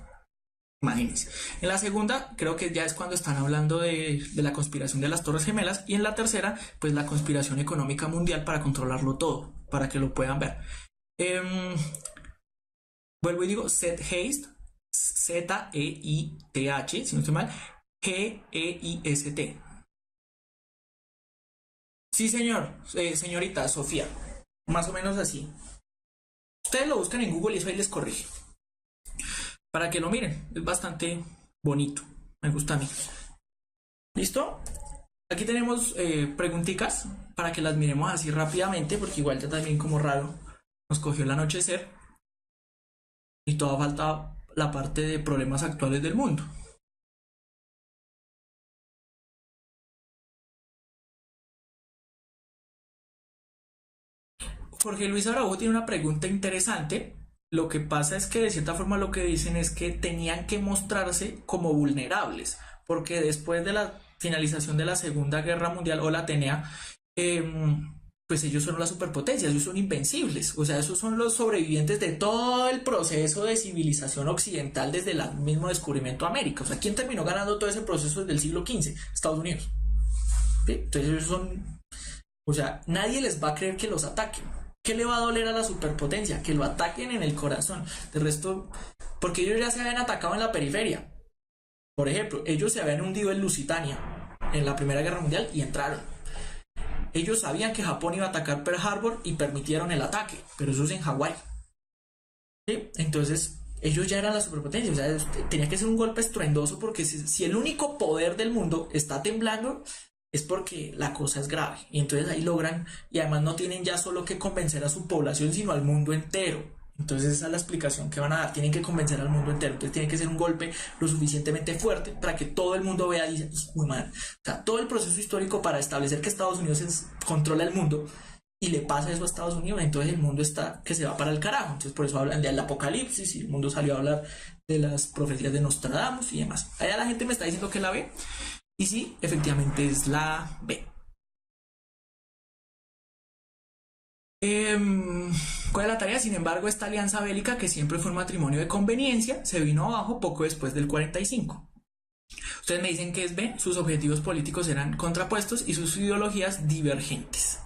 Imagínense. En la segunda, creo que ya es cuando están hablando de la conspiración de las Torres Gemelas. Y en la tercera, pues la conspiración económica mundial para controlarlo todo, para que lo puedan ver. Vuelvo y digo, Set Haste, Z-E-I-T-H, si no estoy mal, G-E-I-S-T. Sí, señor, señorita Sofía, más o menos así. Ustedes lo buscan en Google y eso ahí les corrige. Para que lo miren, es bastante bonito. Me gusta a mí. ¿Listo? Aquí tenemos preguntitas para que las miremos así rápidamente, porque igual ya también como raro nos cogió el anochecer y toda falta la parte de problemas actuales del mundo. Jorge Luis Araujo tiene una pregunta interesante Lo que pasa es que de cierta forma lo que dicen es que tenían que mostrarse como vulnerables, porque después de la finalización de la Segunda Guerra Mundial o la tenía, pues ellos son las superpotencias, ellos son invencibles, o sea, esos son los sobrevivientes de todo el proceso de civilización occidental desde el mismo descubrimiento de América. O sea, ¿quién terminó ganando todo ese proceso desde el siglo XV? Estados Unidos. ¿Sí? Entonces ellos son, o sea, nadie les va a creer que los ataquen. ¿Qué le va a doler a la superpotencia? Que lo ataquen en el corazón. De resto, porque ellos ya se habían atacado en la periferia. Por ejemplo, ellos se habían hundido en Lusitania en la Primera Guerra Mundial y entraron. Ellos sabían que Japón iba a atacar Pearl Harbor y permitieron el ataque, pero eso es en Hawái. ¿Sí? Entonces, ellos ya eran la superpotencia. O sea, tenía que ser un golpe estruendoso porque si el único poder del mundo está temblando, es porque la cosa es grave. Y entonces ahí logran, y además no tienen ya solo que convencer a su población, sino al mundo entero. Entonces esa es la explicación que van a dar, tienen que convencer al mundo entero, entonces tiene que ser un golpe lo suficientemente fuerte para que todo el mundo vea y dice, uy, man. O sea, todo el proceso histórico para establecer que Estados Unidos controla el mundo y le pasa eso a Estados Unidos, entonces el mundo está que se va para el carajo. Entonces por eso hablan del apocalipsis y el mundo salió a hablar de las profecías de Nostradamus y demás. Allá la gente me está diciendo que la B, y sí, efectivamente es la B. ¿Cuál es la tarea? Sin embargo, esta alianza bélica, que siempre fue un matrimonio de conveniencia, se vino abajo poco después del 45. Ustedes me dicen que es B, sus objetivos políticos eran contrapuestos y sus ideologías divergentes.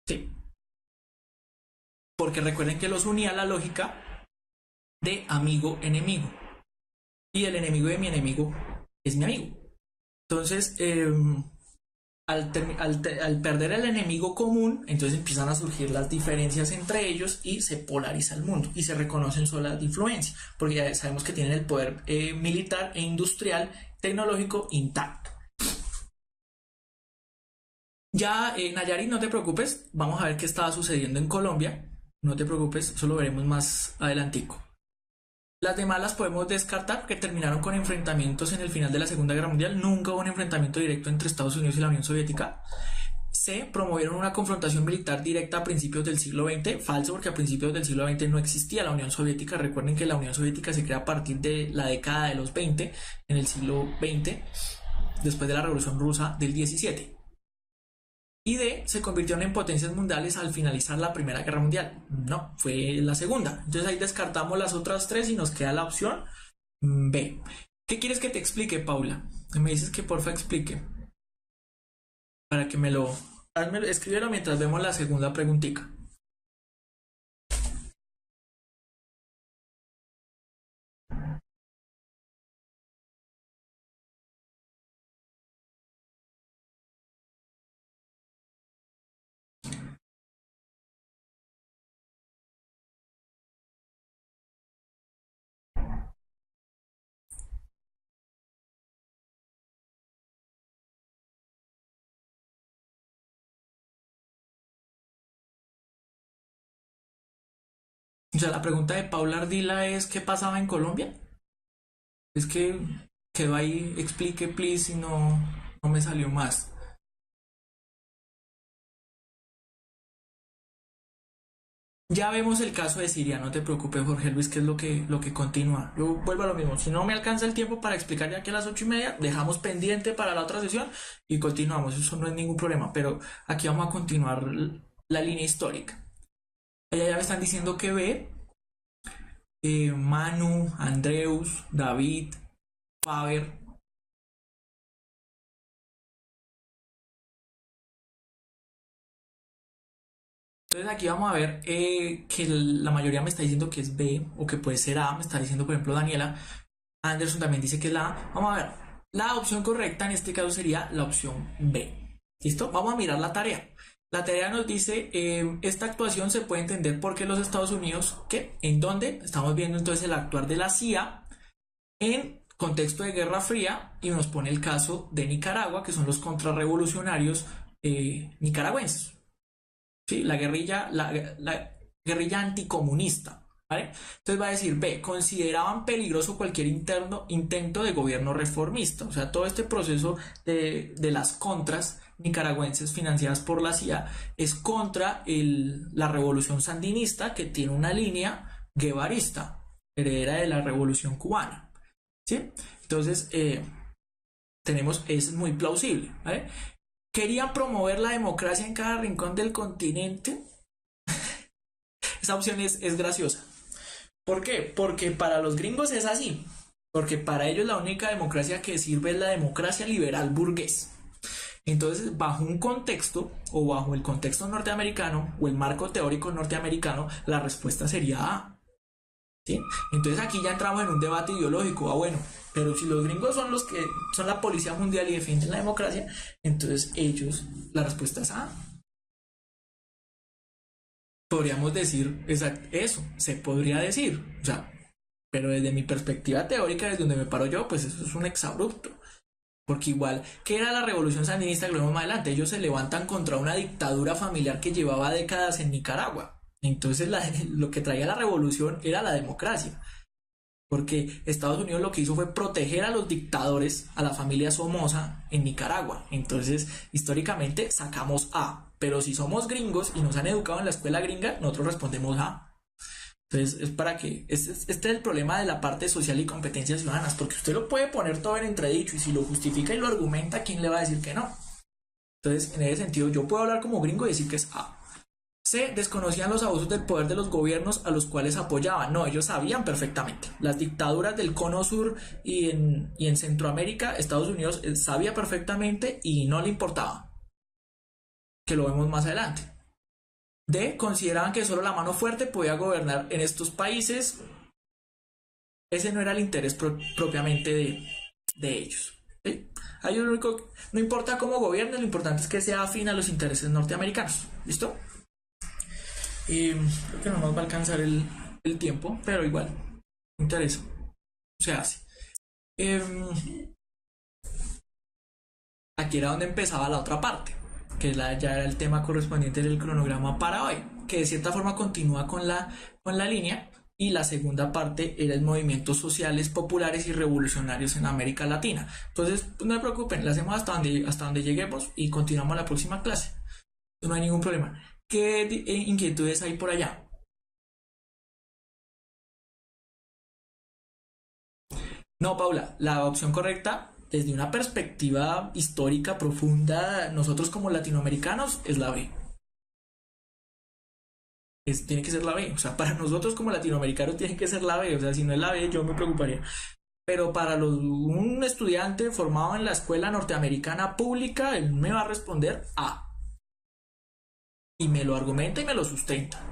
Sí. Porque recuerden que los unía la lógica de amigo-enemigo. Y el enemigo de mi enemigo es mi amigo. Entonces, al perder el enemigo común, entonces empiezan a surgir las diferencias entre ellos y se polariza el mundo y se reconocen zonas de influencia, porque ya sabemos que tienen el poder militar e industrial tecnológico intacto. Ya, Nayarit, no te preocupes, vamos a ver qué estaba sucediendo en Colombia, no te preocupes, eso lo veremos más adelantico. Las demás las podemos descartar porque terminaron con enfrentamientos en el final de la Segunda Guerra Mundial. Nunca hubo un enfrentamiento directo entre Estados Unidos y la Unión Soviética. Se promovieron una confrontación militar directa a principios del siglo XX. Falso, porque a principios del siglo XX no existía la Unión Soviética. Recuerden que la Unión Soviética se crea a partir de la década de los 20, en el siglo XX, después de la Revolución Rusa del 17. Y D, se convirtieron en potencias mundiales al finalizar la Primera Guerra Mundial. No, fue la segunda. Entonces ahí descartamos las otras tres y nos queda la opción B. ¿Qué quieres que te explique, Paula? Me dices que porfa explique. Para que me lo... escríbelo mientras vemos la segunda preguntita. O sea, la pregunta de Paula Ardila es ¿qué pasaba en Colombia? Es que quedó ahí, explique please y no me salió más. Ya vemos el caso de Siria, no te preocupes, Jorge Luis, que es lo que continúa. Yo vuelvo a lo mismo, si no me alcanza el tiempo para explicar ya que a las 8:30, dejamos pendiente para la otra sesión y continuamos, eso no es ningún problema, pero aquí vamos a continuar la línea histórica. Allá ya me están diciendo que ve Manu, Andreus, David, Faber. Entonces aquí vamos a ver que la mayoría me está diciendo que es B o que puede ser A, me está diciendo por ejemplo Daniela. Anderson también dice que es la A. Vamos a ver, la opción correcta en este caso sería la opción B. ¿Listo? Vamos a mirar la tarea. La tarea nos dice, esta actuación se puede entender porque los Estados Unidos, ¿qué? ¿En dónde? Estamos viendo entonces el actuar de la CIA en contexto de Guerra Fría y nos pone el caso de Nicaragua, que son los contrarrevolucionarios nicaragüenses. ¿Sí? La guerrilla anticomunista. ¿Vale? Entonces va a decir B, consideraban peligroso cualquier intento de gobierno reformista. O sea, todo este proceso de las contras nicaragüenses financiadas por la CIA es contra la revolución sandinista, que tiene una línea guevarista, heredera de la revolución cubana, ¿sí? Entonces, es muy plausible, ¿vale? Querían promover la democracia en cada rincón del continente. Esa opción es graciosa. ¿Por qué? Porque para los gringos es así. Porque para ellos la única democracia que sirve es la democracia liberal burgués. Entonces, bajo un contexto, o bajo el contexto norteamericano, o el marco teórico norteamericano, la respuesta sería A. ¿Sí? Entonces aquí ya entramos en un debate ideológico. Bueno, pero si los gringos son los que son la policía mundial y defienden la democracia, entonces la respuesta es A. Podríamos decir eso, se podría decir, o sea, pero desde mi perspectiva teórica, desde donde me paro yo, pues eso es un exabrupto. Porque igual, ¿qué era la revolución sandinista? Que lo vemos más adelante, ellos se levantan contra una dictadura familiar que llevaba décadas en Nicaragua. Entonces lo que traía la revolución era la democracia. Porque Estados Unidos lo que hizo fue proteger a los dictadores, a la familia Somoza en Nicaragua. Entonces, históricamente sacamos A. Pero si somos gringos y nos han educado en la escuela gringa, nosotros respondemos A. Entonces, es para que... Este es el problema de la parte social y competencias ciudadanas, porque usted lo puede poner todo en entredicho y si lo justifica y lo argumenta, ¿quién le va a decir que no? Entonces, en ese sentido, yo puedo hablar como gringo y decir que es A. C. Desconocían los abusos del poder de los gobiernos a los cuales apoyaban. No, ellos sabían perfectamente. Las dictaduras del Cono Sur y en Centroamérica, Estados Unidos sabía perfectamente y no le importaba. Que lo vemos más adelante. D. Consideraban que solo la mano fuerte podía gobernar en estos países. Ese no era el interés propiamente de ellos. ¿Sí? No importa cómo gobiernen, lo importante es que sea afín a los intereses norteamericanos. ¿Listo? Y creo que no nos va a alcanzar el tiempo, pero igual, me interesa. Se hace. Aquí era donde empezaba la otra parte, que ya era el tema correspondiente del cronograma para hoy, que de cierta forma continúa con la línea, y la segunda parte era el movimientos sociales, populares y revolucionarios en América Latina. Entonces, pues no se preocupen, la hacemos hasta donde lleguemos y continuamos la próxima clase. No hay ningún problema. ¿Qué inquietudes hay por allá? No, Paula, la opción correcta, desde una perspectiva histórica profunda, nosotros como latinoamericanos, es la B. Tiene que ser la B. O sea, para nosotros como latinoamericanos tiene que ser la B. O sea, si no es la B, yo me preocuparía. Pero para un estudiante formado en la escuela norteamericana pública, él me va a responder A. Y me lo argumenta y me lo sustenta.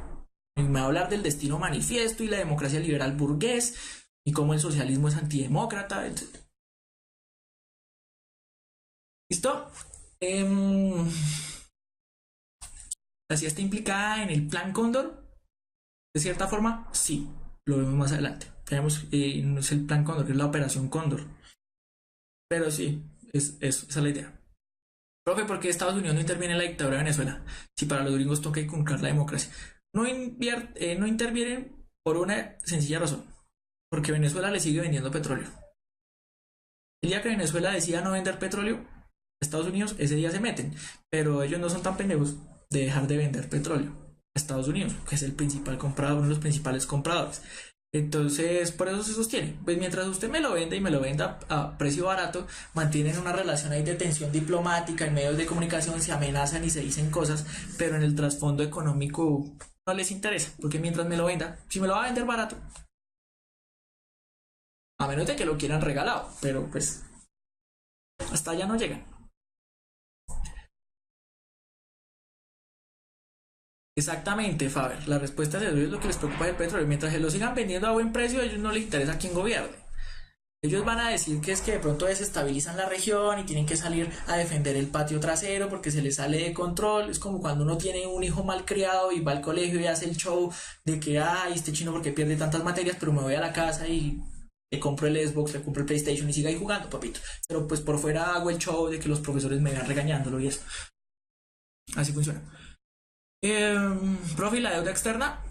Y me va a hablar del destino manifiesto y la democracia liberal burgués y cómo el socialismo es antidemócrata, etc. ¿Listo? ¿La CIA está implicada en el Plan Cóndor? De cierta forma, sí. Lo vemos más adelante. Tenemos, no es el Plan Cóndor, que es la Operación Cóndor. Pero sí, esa es la idea. Profe, ¿por qué Estados Unidos no interviene en la dictadura de Venezuela? Si para los gringos toca inculcar la democracia. No intervienen por una sencilla razón. Porque Venezuela le sigue vendiendo petróleo. El día que Venezuela decida no vender petróleo, Estados Unidos, ese día se meten. Pero ellos no son tan pendejos de dejar de vender petróleo a Estados Unidos, que es el principal comprador, uno de los principales compradores. Entonces, por eso se sostiene. Pues mientras usted me lo vende y me lo venda a precio barato, mantienen una relación ahí de tensión diplomática, en medios de comunicación se amenazan y se dicen cosas, pero en el trasfondo económico no les interesa, porque mientras me lo venda, si me lo va a vender barato, a menos de que lo quieran regalado, pero pues hasta allá no llegan. Exactamente, Faber. La respuesta es lo que les preocupa del petróleo. Mientras se lo sigan vendiendo a buen precio, a ellos no les interesa quién gobierne. Ellos van a decir que es que de pronto desestabilizan la región y tienen que salir a defender el patio trasero porque se les sale de control. Es como cuando uno tiene un hijo mal criado y va al colegio y hace el show de que, ay, este chino porque pierde tantas materias, pero me voy a la casa y le compro el Xbox, le compro el PlayStation y siga ahí jugando, papito. Pero pues por fuera hago el show de que los profesores me van regañándolo y eso. Así funciona. Profe, la deuda externa.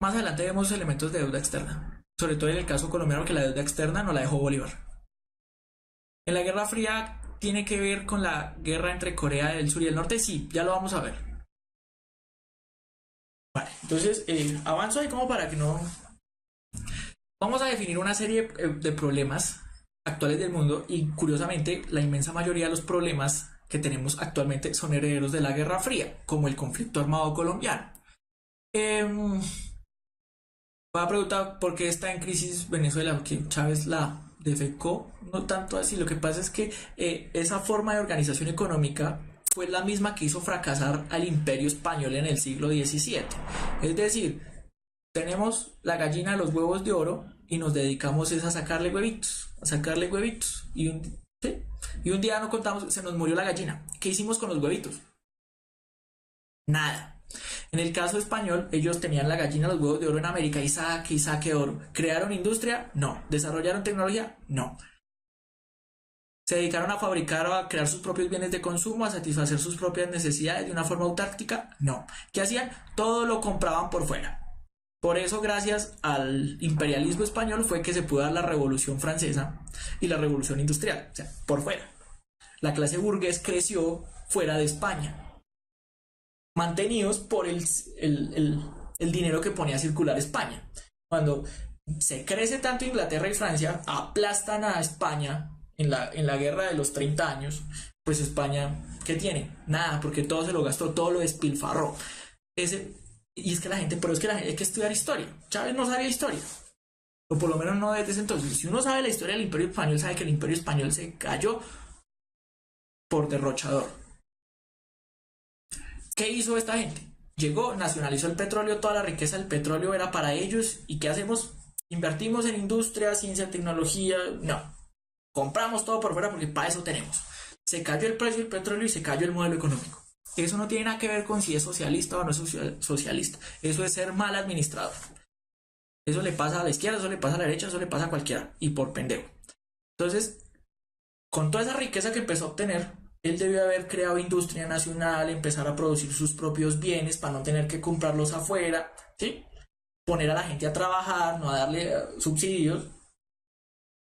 Más adelante vemos elementos de deuda externa. Sobre todo en el caso colombiano, que la deuda externa no la dejó Bolívar. En la Guerra Fría, tiene que ver con la guerra entre Corea del Sur y el Norte? Sí, ya lo vamos a ver. Vale, entonces avanzo ahí como para que no... Vamos a definir una serie de problemas actuales del mundo y curiosamente la inmensa mayoría de los problemas que tenemos actualmente son herederos de la Guerra Fría, como el conflicto armado colombiano. Voy a preguntar por qué está en crisis Venezuela, porque Chávez la defecó, no tanto así. Lo que pasa es que esa forma de organización económica fue la misma que hizo fracasar al imperio español en el siglo XVII. Es decir, tenemos la gallina de los huevos de oro y nos dedicamos a sacarle huevitos, ¿sí? Y un día no contamos, se nos murió la gallina. ¿Qué hicimos con los huevitos? Nada. En el caso español, ellos tenían la gallina de los huevos de oro en América y saque oro. ¿Crearon industria? No. ¿Desarrollaron tecnología? No. ¿Se dedicaron a fabricar o a crear sus propios bienes de consumo, a satisfacer sus propias necesidades de una forma autárquica? No. ¿Qué hacían? Todo lo compraban por fuera. Por eso, gracias al imperialismo español, fue que se pudo dar la Revolución Francesa y la Revolución Industrial, o sea, por fuera. La clase burgués creció fuera de España, mantenidos por el dinero que ponía a circular España. Cuando se crece tanto Inglaterra y Francia, aplastan a España en la guerra de los 30 años, pues España, ¿qué tiene? Nada, porque todo se lo gastó, todo lo despilfarró. Y es que la gente, pero es que la gente hay que estudiar historia. Chávez no sabía historia, o por lo menos no desde ese entonces. Si uno sabe la historia del Imperio Español, sabe que el Imperio Español se cayó por derrochador. ¿Qué hizo esta gente? Llegó, nacionalizó el petróleo, toda la riqueza del petróleo era para ellos. ¿Y qué hacemos? Invertimos en industria, ciencia, tecnología. No, compramos todo por fuera porque para eso tenemos. Se cayó el precio del petróleo y se cayó el modelo económico. Eso no tiene nada que ver con si es socialista o no es socialista. Eso es ser mal administrador. Eso le pasa a la izquierda, eso le pasa a la derecha, eso le pasa a cualquiera. Y por pendejo. Entonces, con toda esa riqueza que empezó a obtener, él debió haber creado industria nacional, empezar a producir sus propios bienes para no tener que comprarlos afuera, ¿sí? Poner a la gente a trabajar, no a darle subsidios.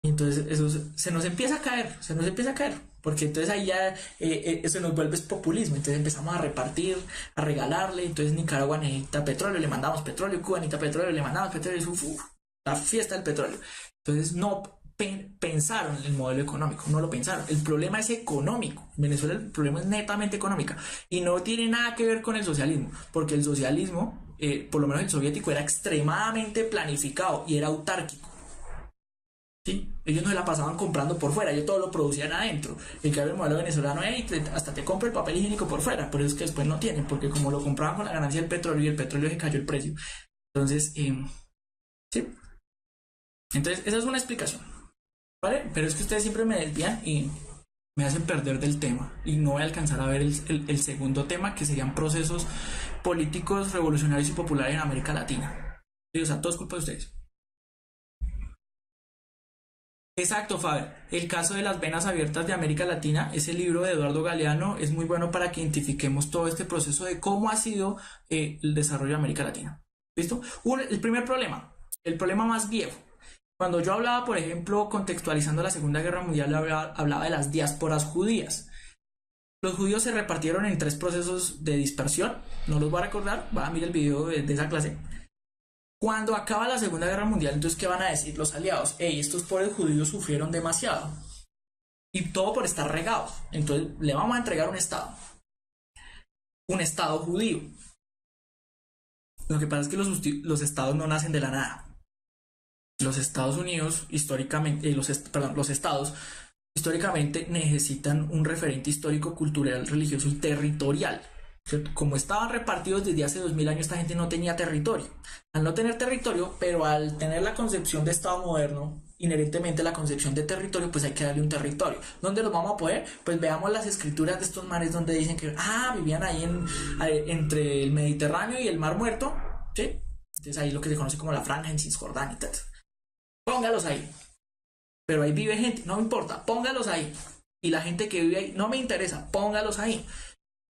Y entonces eso se nos empieza a caer, porque entonces ahí ya eso nos vuelve populismo. Entonces empezamos a repartir, a regalarle. Entonces Nicaragua necesita petróleo, le mandamos petróleo. Cuba necesita petróleo, le mandamos petróleo. La fiesta del petróleo. Entonces no pensaron en el modelo económico, no lo pensaron. El problema es económico. En Venezuela el problema es netamente económico y no tiene nada que ver con el socialismo, porque el socialismo, por lo menos el soviético, era extremadamente planificado y era autárquico. ¿Sí? Ellos no se la pasaban comprando por fuera, ellos todo lo producían adentro. En cambio el modelo venezolano, hasta te compra el papel higiénico por fuera, por eso es que después no tienen, porque como lo compraban con la ganancia del petróleo y el petróleo se cayó el precio. Entonces, sí. Entonces, esa es una explicación, ¿vale? Pero es que ustedes siempre me desvían y me hacen perder del tema y no voy a alcanzar a ver el segundo tema, que serían procesos políticos revolucionarios y populares en América Latina. Sí, o sea, todo es culpa de ustedes. Exacto, Faber. El caso de las venas abiertas de América Latina, ese libro de Eduardo Galeano es muy bueno para que identifiquemos todo este proceso de cómo ha sido el desarrollo de América Latina. ¿Listo? El primer problema, el problema más viejo. Cuando yo hablaba, por ejemplo, contextualizando la Segunda Guerra Mundial, hablaba de las diásporas judías. Los judíos se repartieron en 3 procesos de dispersión. No los voy a recordar, van a mirar el video de esa clase. Cuando acaba la Segunda Guerra Mundial, entonces, ¿qué van a decir los aliados? Estos pobres judíos sufrieron demasiado. Y todo por estar regados. Entonces, le vamos a entregar un Estado. Un Estado judío. Lo que pasa es que los Estados no nacen de la nada. Los Estados Unidos, históricamente, los Estados, históricamente necesitan un referente histórico, cultural, religioso y territorial. Como estaban repartidos desde hace 2000 años, esta gente no tenía territorio. Al no tener territorio, pero al tener la concepción de Estado moderno, inherentemente la concepción de territorio, pues hay que darle un territorio. ¿Dónde los vamos a poner? Pues veamos las escrituras de estos mares donde dicen que vivían ahí entre el Mediterráneo y el Mar Muerto, ¿sí? Entonces ahí lo que se conoce como la Franja en Cisjordania y tal. Póngalos ahí. Pero ahí vive gente, no me importa, póngalos ahí. Y la gente que vive ahí, no me interesa, póngalos ahí.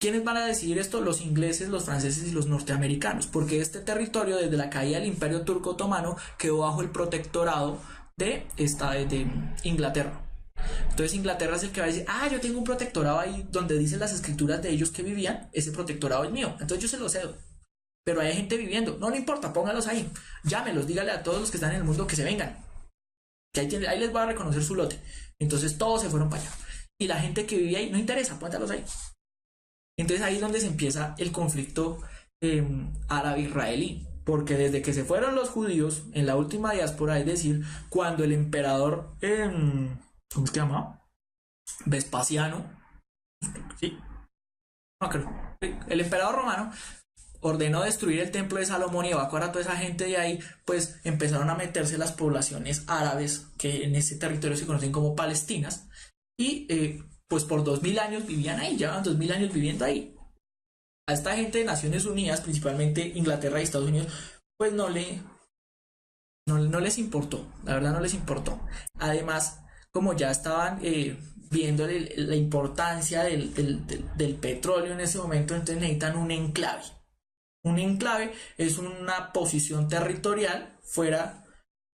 ¿Quiénes van a decidir esto? Los ingleses, los franceses y los norteamericanos, porque este territorio desde la caída del Imperio Turco Otomano quedó bajo el protectorado de Inglaterra. Entonces Inglaterra es el que va a decir, yo tengo un protectorado ahí donde dicen las escrituras de ellos que vivían, ese protectorado es mío, entonces yo se lo cedo. Pero hay gente viviendo, no le importa, póngalos ahí, llámelos, dígale a todos los que están en el mundo que se vengan, que ahí les va a reconocer su lote. Entonces todos se fueron para allá. Y la gente que vivía ahí, no interesa, póngalos ahí. Entonces ahí es donde se empieza el conflicto árabe-israelí, porque desde que se fueron los judíos en la última diáspora, es decir, cuando el emperador, ¿cómo se llama? Vespasiano, ¿sí? No creo. El emperador romano ordenó destruir el templo de Salomón y evacuar a toda esa gente de ahí, pues empezaron a meterse las poblaciones árabes que en ese territorio se conocen como palestinas y pues por 2000 años vivían ahí, llevan 2000 años viviendo ahí. A esta gente de Naciones Unidas, principalmente Inglaterra y Estados Unidos, pues no les importó, la verdad no les importó. Además, como ya estaban viendo la importancia del petróleo en ese momento, entonces necesitan un enclave. Un enclave es una posición territorial fuera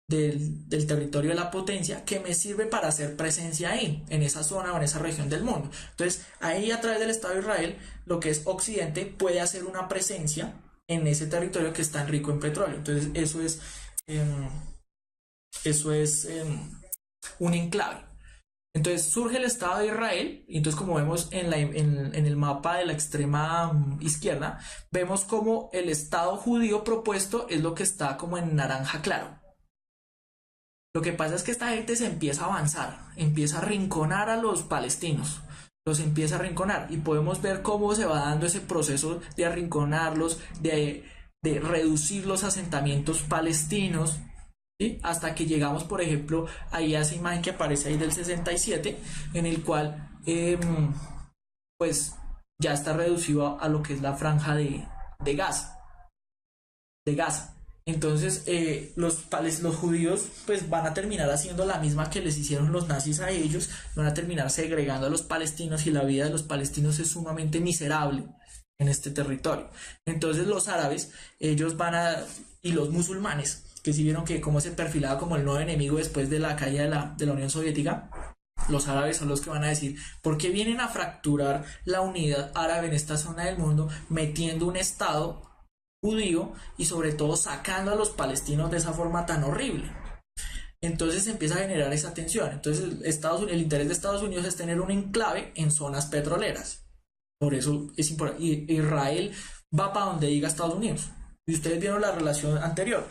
del territorio de la potencia que me sirve para hacer presencia ahí, en esa zona o en esa región del mundo. Entonces, ahí a través del Estado de Israel, lo que es Occidente puede hacer una presencia en ese territorio que es tan rico en petróleo. Entonces, eso es un enclave. Entonces surge el Estado de Israel, y entonces como vemos en el mapa de la extrema izquierda, vemos como el Estado judío propuesto es lo que está como en naranja claro. Lo que pasa es que esta gente se empieza a avanzar, empieza a arrinconar a los palestinos, los empieza a arrinconar, y podemos ver cómo se va dando ese proceso de arrinconarlos, de reducir los asentamientos palestinos, ¿sí? Hasta que llegamos, por ejemplo, ahí a esa imagen que aparece ahí del 67, en el cual pues ya está reducido a lo que es la franja de Gaza. Entonces los judíos pues van a terminar haciendo la misma que les hicieron los nazis a ellos, van a terminar segregando a los palestinos, y la vida de los palestinos es sumamente miserable en este territorio. Entonces los árabes, ellos y los musulmanes, que si vieron que cómo se perfilaba como el nuevo enemigo después de la caída de la Unión Soviética, los árabes son los que van a decir, ¿por qué vienen a fracturar la unidad árabe en esta zona del mundo, metiendo un Estado judío y sobre todo sacando a los palestinos de esa forma tan horrible? Entonces se empieza a generar esa tensión. Entonces el interés de Estados Unidos es tener un enclave en zonas petroleras. Por eso es importante. Israel va para donde diga Estados Unidos. Y ustedes vieron la relación anterior.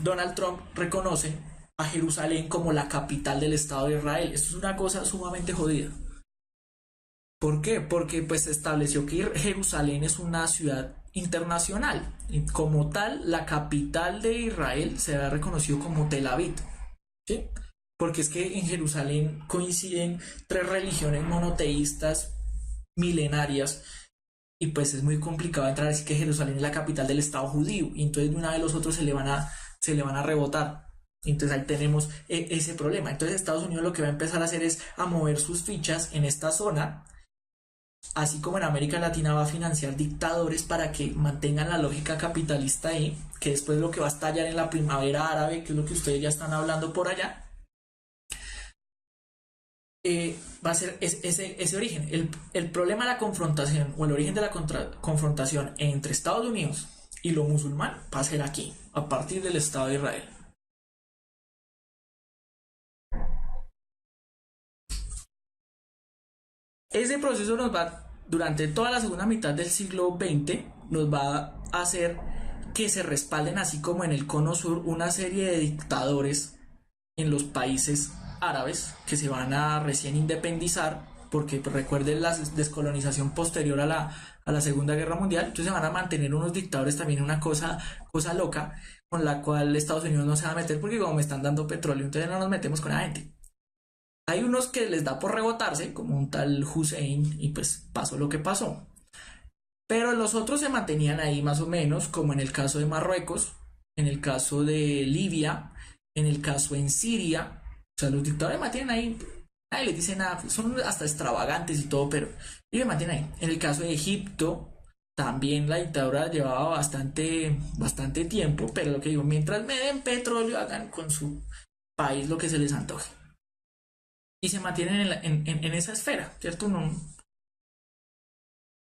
Donald Trump reconoce a Jerusalén como la capital del Estado de Israel. Esto es una cosa sumamente jodida. ¿Por qué? Porque pues se estableció que Jerusalén es una ciudad internacional y como tal la capital de Israel se ha reconocido como Tel Aviv, ¿sí? Porque es que en Jerusalén coinciden tres religiones monoteístas milenarias, y pues es muy complicado entrar a decir que Jerusalén es la capital del Estado judío, y entonces de una vez los otros se le van a rebotar. Entonces ahí tenemos ese problema. Entonces Estados Unidos lo que va a empezar a hacer es a mover sus fichas en esta zona, así como en América Latina va a financiar dictadores para que mantengan la lógica capitalista ahí, que después lo que va a estallar en la primavera árabe, que es lo que ustedes ya están hablando por allá, va a ser ese origen. El problema de la confrontación, o el origen de la confrontación entre Estados Unidos y lo musulmán, va a ser aquí, a partir del Estado de Israel. Ese proceso durante toda la segunda mitad del siglo XX, nos va a hacer que se respalden, así como en el cono sur, una serie de dictadores en los países árabes que se van a recién independizar, porque pues, recuerden la descolonización posterior a la Segunda Guerra Mundial. Entonces se van a mantener unos dictadores también, una cosa loca, con la cual Estados Unidos no se va a meter, porque como me están dando petróleo, entonces no nos metemos con la gente. Hay unos que les da por rebotarse, como un tal Hussein, y pues pasó lo que pasó. Pero los otros se mantenían ahí más o menos, como en el caso de Marruecos, en el caso de Libia, en el caso en Siria. O sea, los dictadores mantienen ahí, nadie les dice nada, son hasta extravagantes y todo, pero ellos mantienen ahí. En el caso de Egipto, también la dictadura llevaba bastante tiempo, pero lo que digo, mientras me den petróleo, hagan con su país lo que se les antoje. y se mantienen en esa esfera, ¿cierto? No,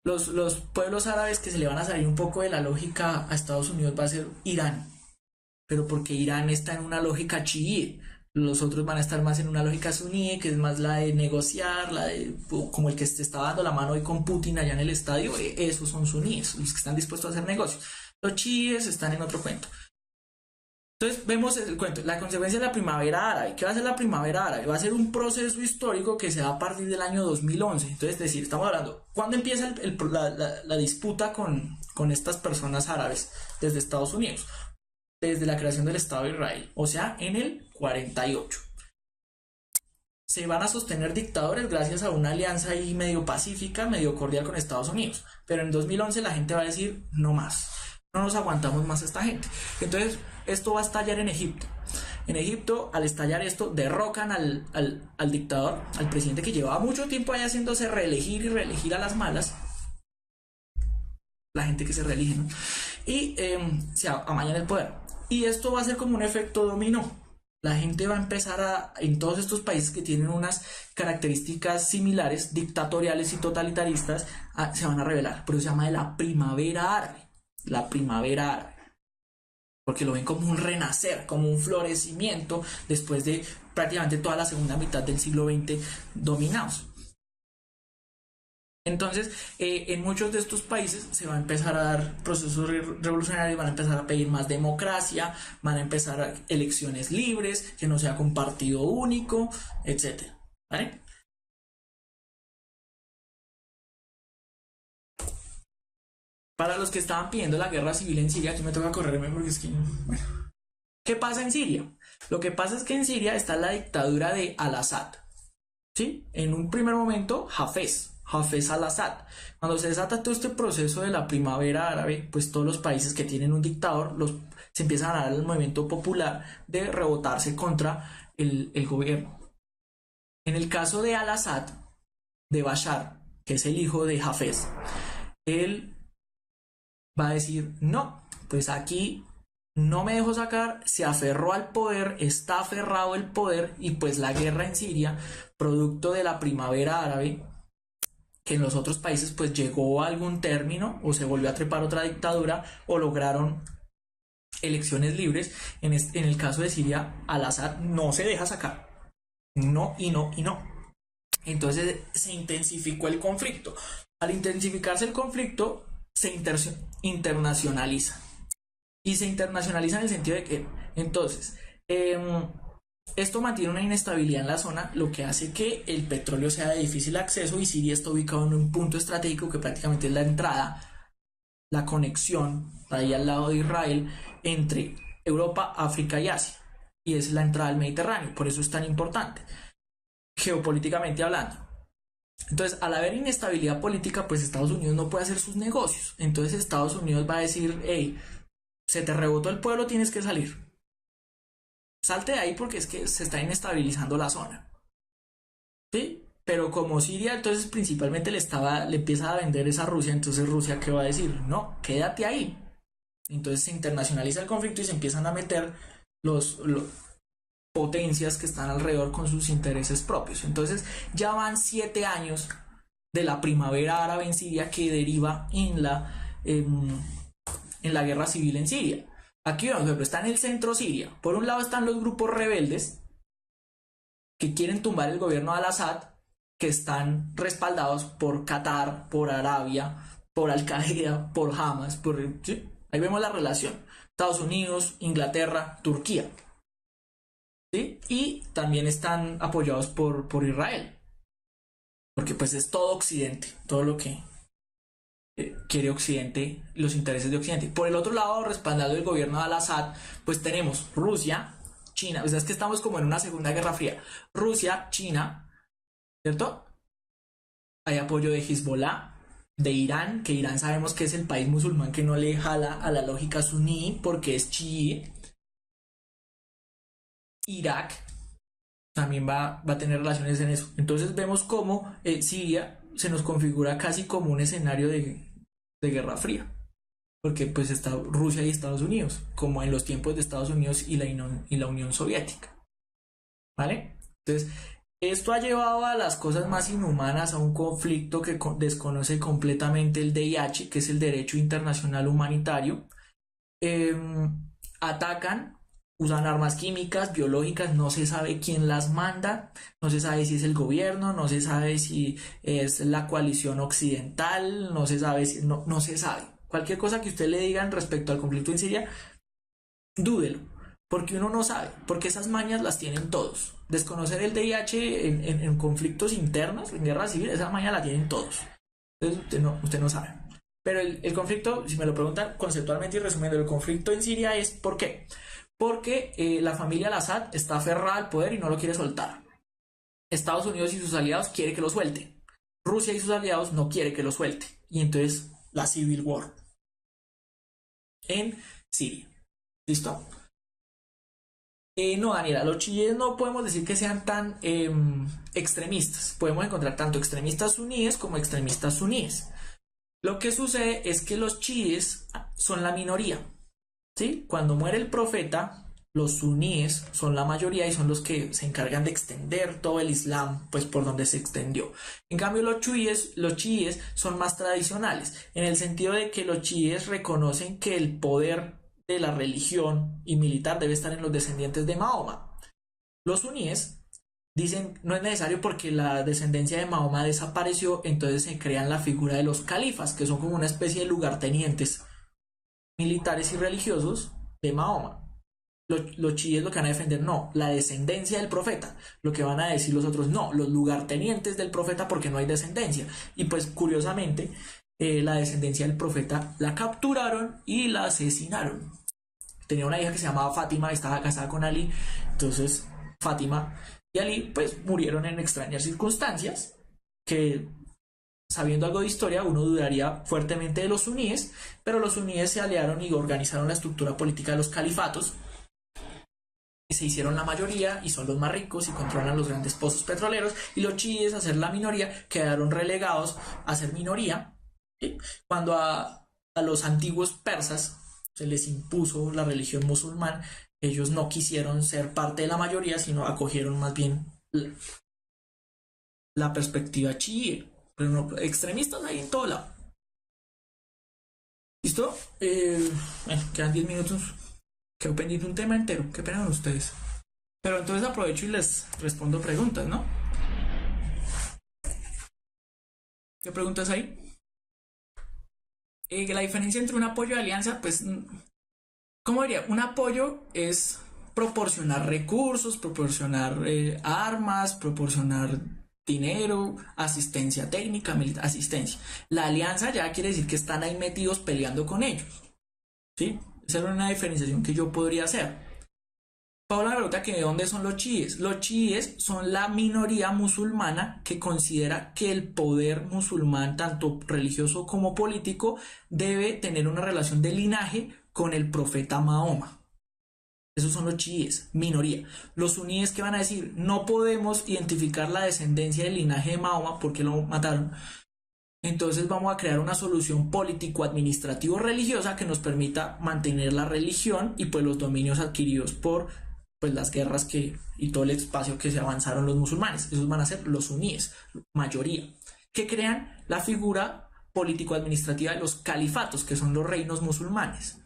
los pueblos árabes que se le van a salir un poco de la lógica a Estados Unidos va a ser Irán, pero porque Irán está en una lógica chií, los otros van a estar más en una lógica suní, que es más la de negociar, la de como el que se está dando la mano hoy con Putin allá en el estadio, esos son suníes, los que están dispuestos a hacer negocios. Los chiíes están en otro cuento. Entonces vemos el cuento, la consecuencia de la primavera árabe. ¿Qué va a ser la primavera árabe? Va a ser un proceso histórico que se da a partir del año 2011. Entonces, es decir, estamos hablando, ¿cuándo empieza la disputa con estas personas árabes desde Estados Unidos? Desde la creación del Estado de Israel, o sea, en el 48. Se van a sostener dictadores gracias a una alianza ahí medio pacífica, medio cordial con Estados Unidos. Pero en 2011 la gente va a decir, no más, no nos aguantamos más a esta gente. Entonces, esto va a estallar en Egipto. En Egipto, al estallar esto, derrocan al dictador, al presidente que llevaba mucho tiempo ahí haciéndose reelegir y reelegir a las malas. La gente que se reelige, ¿no? Y se amañan el poder. Y esto va a ser como un efecto dominó. La gente va a empezar en todos estos países que tienen unas características similares, dictatoriales y totalitaristas, se van a rebelar. Por eso se llama de la primavera árabe. La primavera árabe. Porque lo ven como un renacer, como un florecimiento después de prácticamente toda la segunda mitad del siglo XX dominados. Entonces, en muchos de estos países se va a empezar a dar procesos revolucionarios, van a empezar a pedir más democracia, van a empezar elecciones libres, que no sea con partido único, etc. ¿Vale? Para los que estaban pidiendo la guerra civil en Siria, aquí me toca correrme porque es que... Bueno. ¿Qué pasa en Siria? Lo que pasa es que en Siria está la dictadura de Al-Assad. ¿Sí? En un primer momento, Hafez al-Assad. Cuando se desata todo este proceso de la primavera árabe, pues todos los países que tienen un dictador se empiezan a dar el movimiento popular de rebotarse contra el gobierno. En el caso de Al-Assad, de Bashar, que es el hijo de Hafez, él va a decir, no, pues aquí no me dejo sacar, se aferró al poder, está aferrado al poder, y pues la guerra en Siria, producto de la primavera árabe, que en los otros países pues llegó a algún término, o se volvió a trepar otra dictadura, o lograron elecciones libres. En el caso de Siria, Al-Assad no se deja sacar, no y no y no. Entonces se intensificó el conflicto. Al intensificarse el conflicto, se internacionaliza. Y se internacionaliza en el sentido de que, entonces, esto mantiene una inestabilidad en la zona, lo que hace que el petróleo sea de difícil acceso, y Siria está ubicado en un punto estratégico que prácticamente es la entrada, la conexión, ahí al lado de Israel, entre Europa, África y Asia. Y es la entrada al Mediterráneo, por eso es tan importante, geopolíticamente hablando. Entonces, al haber inestabilidad política, pues Estados Unidos no puede hacer sus negocios. Entonces Estados Unidos va a decir, hey, se te rebotó el pueblo, tienes que salir. Salte de ahí porque es que se está inestabilizando la zona. ¿Sí? Pero como Siria entonces principalmente le empieza a vender esa Rusia, entonces Rusia, ¿qué va a decir? No, quédate ahí. Entonces se internacionaliza el conflicto y se empiezan a meter los potencias que están alrededor con sus intereses propios. Entonces ya van 7 años de la primavera árabe en Siria, que deriva en la guerra civil en Siria. Aquí, por ejemplo, está en el centro Siria. Por un lado están los grupos rebeldes que quieren tumbar el gobierno de Al-Assad, que están respaldados por Qatar, por Arabia, por Al-Qaeda, por Hamas, ¿sí? Ahí vemos la relación. Estados Unidos, Inglaterra, Turquía. ¿Sí? Y también están apoyados por Israel. Porque pues es todo Occidente, todo lo que quiere Occidente, los intereses de Occidente. Por el otro lado, respaldado el gobierno de Al-Assad, pues tenemos Rusia, China, o sea, es que estamos como en una segunda guerra fría. Rusia, China, ¿cierto? Hay apoyo de Hezbollah, de Irán, que Irán sabemos que es el país musulmán que no le jala a la lógica suní porque es chií. Irak también va a tener relaciones en eso. Entonces vemos cómo Siria se nos configura casi como un escenario de guerra fría, porque pues está Rusia y Estados Unidos, como en los tiempos de Estados Unidos y la Unión Soviética. ¿Vale? Entonces Esto ha llevado a las cosas más inhumanas, a un conflicto que desconoce completamente el DIH, que es el Derecho Internacional Humanitario. Eh, Atacan, usan armas químicas, biológicas, no se sabe quién las manda, no se sabe si es el gobierno, no se sabe si es la coalición occidental, no se sabe si, no se sabe. Cualquier cosa que usted le digan respecto al conflicto en Siria, dúdelo, porque uno no sabe, porque esas mañas las tienen todos. Desconocer el DIH en conflictos internos, en guerra civil, esa maña la tienen todos. Entonces usted no sabe. Pero el conflicto, si me lo preguntan conceptualmente y resumiendo, el conflicto en Siria es ¿por qué? Porque la familia al-Assad está aferrada al poder y no lo quiere soltar. Estados Unidos y sus aliados quieren que lo suelte. Rusia y sus aliados no quieren que lo suelte. Y entonces la Civil War en Siria. ¿Listo? No, Daniela, los chiíes no podemos decir que sean tan extremistas. Podemos encontrar tanto extremistas suníes como extremistas suníes. Lo que sucede es que los chiíes son la minoría, ¿sí? Cuando muere el profeta, los suníes son la mayoría y son los que se encargan de extender todo el Islam, pues por donde se extendió. En cambio, los chiíes son más tradicionales, en el sentido de que los chiíes reconocen que el poder de la religión y militar debe estar en los descendientes de Mahoma. Los suníes dicen no es necesario porque la descendencia de Mahoma desapareció, entonces se crean la figura de los califas, que son como una especie de lugartenientes militares y religiosos de Mahoma. Los chiíes lo que van a defender, no, la descendencia del profeta. Lo que van a decir los otros, no, los lugartenientes del profeta porque no hay descendencia. Y pues curiosamente, la descendencia del profeta la capturaron y la asesinaron. Tenía una hija que se llamaba Fátima, estaba casada con Ali, entonces Fátima y Ali pues murieron en extrañas circunstancias que, sabiendo algo de historia, uno dudaría fuertemente de los suníes, pero los suníes se aliaron y organizaron la estructura política de los califatos y se hicieron la mayoría y son los más ricos y controlan los grandes pozos petroleros, y los chiíes, a ser la minoría, quedaron relegados a ser minoría, ¿sí? Cuando a los antiguos persas se les impuso la religión musulmana, ellos no quisieron ser parte de la mayoría, sino acogieron más bien la perspectiva chií. Pero no, extremistas hay en todo lado. ¿Listo? Bueno, quedan 10 minutos. Quedó pendiente un tema entero. ¿Qué opinan ustedes? Pero entonces aprovecho y les respondo preguntas, ¿no? ¿Qué preguntas hay? La diferencia entre un apoyo de alianza, pues, ¿cómo diría? Un apoyo es proporcionar recursos, proporcionar armas, proporcionar dinero, asistencia técnica, militar, asistencia. La alianza ya quiere decir que están ahí metidos peleando con ellos, ¿sí? Esa es una diferenciación que yo podría hacer. Paula me pregunta que de dónde son los chiíes. Los chiíes son la minoría musulmana que considera que el poder musulmán, tanto religioso como político, debe tener una relación de linaje con el profeta Mahoma. Esos son los chiíes, minoría. Los suníes, que van a decir, no podemos identificar la descendencia del linaje de Mahoma porque lo mataron. Entonces vamos a crear una solución político-administrativo-religiosa que nos permita mantener la religión y pues los dominios adquiridos por pues las guerras y todo el espacio que se avanzaron los musulmanes. Esos van a ser los suníes, mayoría, que crean la figura político-administrativa de los califatos, que son los reinos musulmanes.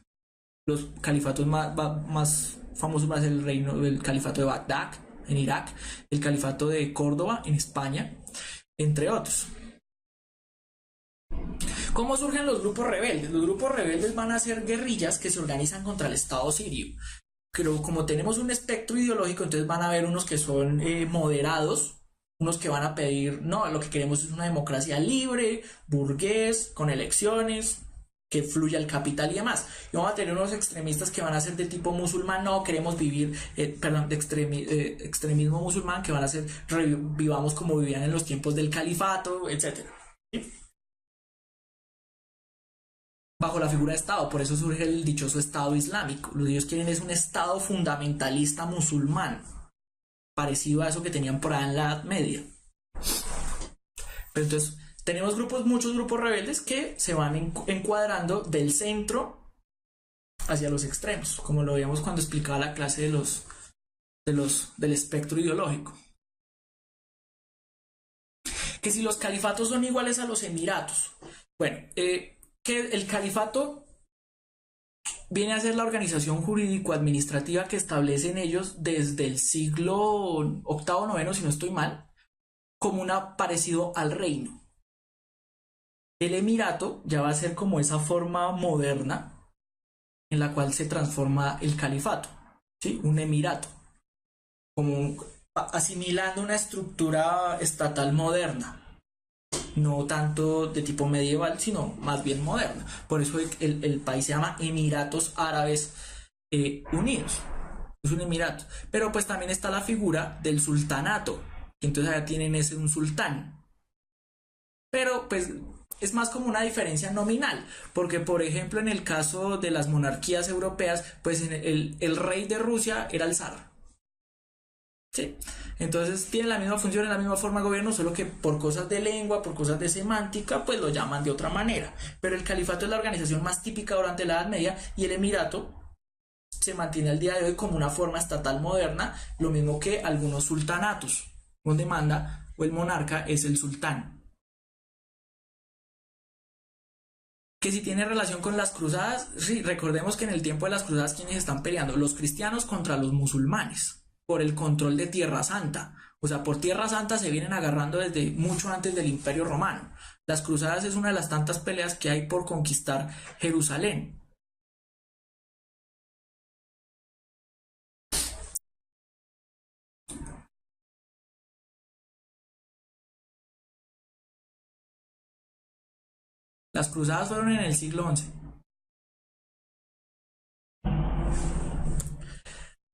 Los califatos más famosos van a ser el califato de Bagdad en Irak, el califato de Córdoba en España, entre otros. ¿Cómo surgen los grupos rebeldes? Los grupos rebeldes van a ser guerrillas que se organizan contra el Estado sirio. Pero como tenemos un espectro ideológico, entonces van a haber unos que son moderados, unos que van a pedir, no, lo que queremos es una democracia libre, burgués, con elecciones, que fluya el capital y demás. Y vamos a tener unos extremistas que van a ser de tipo musulmán, no, queremos vivir, de extremismo musulmán, que van a ser, vivamos como vivían en los tiempos del califato, etc. ¿Sí? Bajo la figura de Estado, por eso surge el dichoso Estado Islámico. Lo que ellos quieren es un Estado fundamentalista musulmán, parecido a eso que tenían por ahí en la Edad Media. Pero entonces tenemos muchos grupos rebeldes que se van encuadrando del centro hacia los extremos, como lo veíamos cuando explicaba la clase del espectro ideológico. Que si los califatos son iguales a los emiratos. Bueno, que el califato viene a ser la organización jurídico-administrativa que establecen ellos desde el siglo octavo, noveno, si no estoy mal, como una parecido al reino. El emirato ya va a ser como esa forma moderna en la cual se transforma el califato, ¿sí? Un emirato, como asimilando una estructura estatal moderna, no tanto de tipo medieval, sino más bien moderna. Por eso el país se llama Emiratos Árabes Unidos. Es un emirato. Pero pues también está la figura del sultanato. Entonces allá tienen un sultán. Pero pues es más como una diferencia nominal. Porque por ejemplo en el caso de las monarquías europeas, pues el rey de Rusia era el zar. ¿Sí? Entonces tiene la misma función, en la misma forma de gobierno, solo que por cosas de lengua, por cosas de semántica, pues lo llaman de otra manera. Pero el califato es la organización más típica durante la Edad Media y el emirato se mantiene al día de hoy como una forma estatal moderna, lo mismo que algunos sultanatos, donde manda o el monarca es el sultán. Que si tiene relación con las cruzadas, sí, recordemos que en el tiempo de las cruzadas, ¿quiénes están peleando? Los cristianos contra los musulmanes por el control de Tierra Santa. O sea, por Tierra Santa se vienen agarrando desde mucho antes del Imperio Romano. Las cruzadas es una de las tantas peleas que hay por conquistar Jerusalén. Las cruzadas fueron en el siglo XI.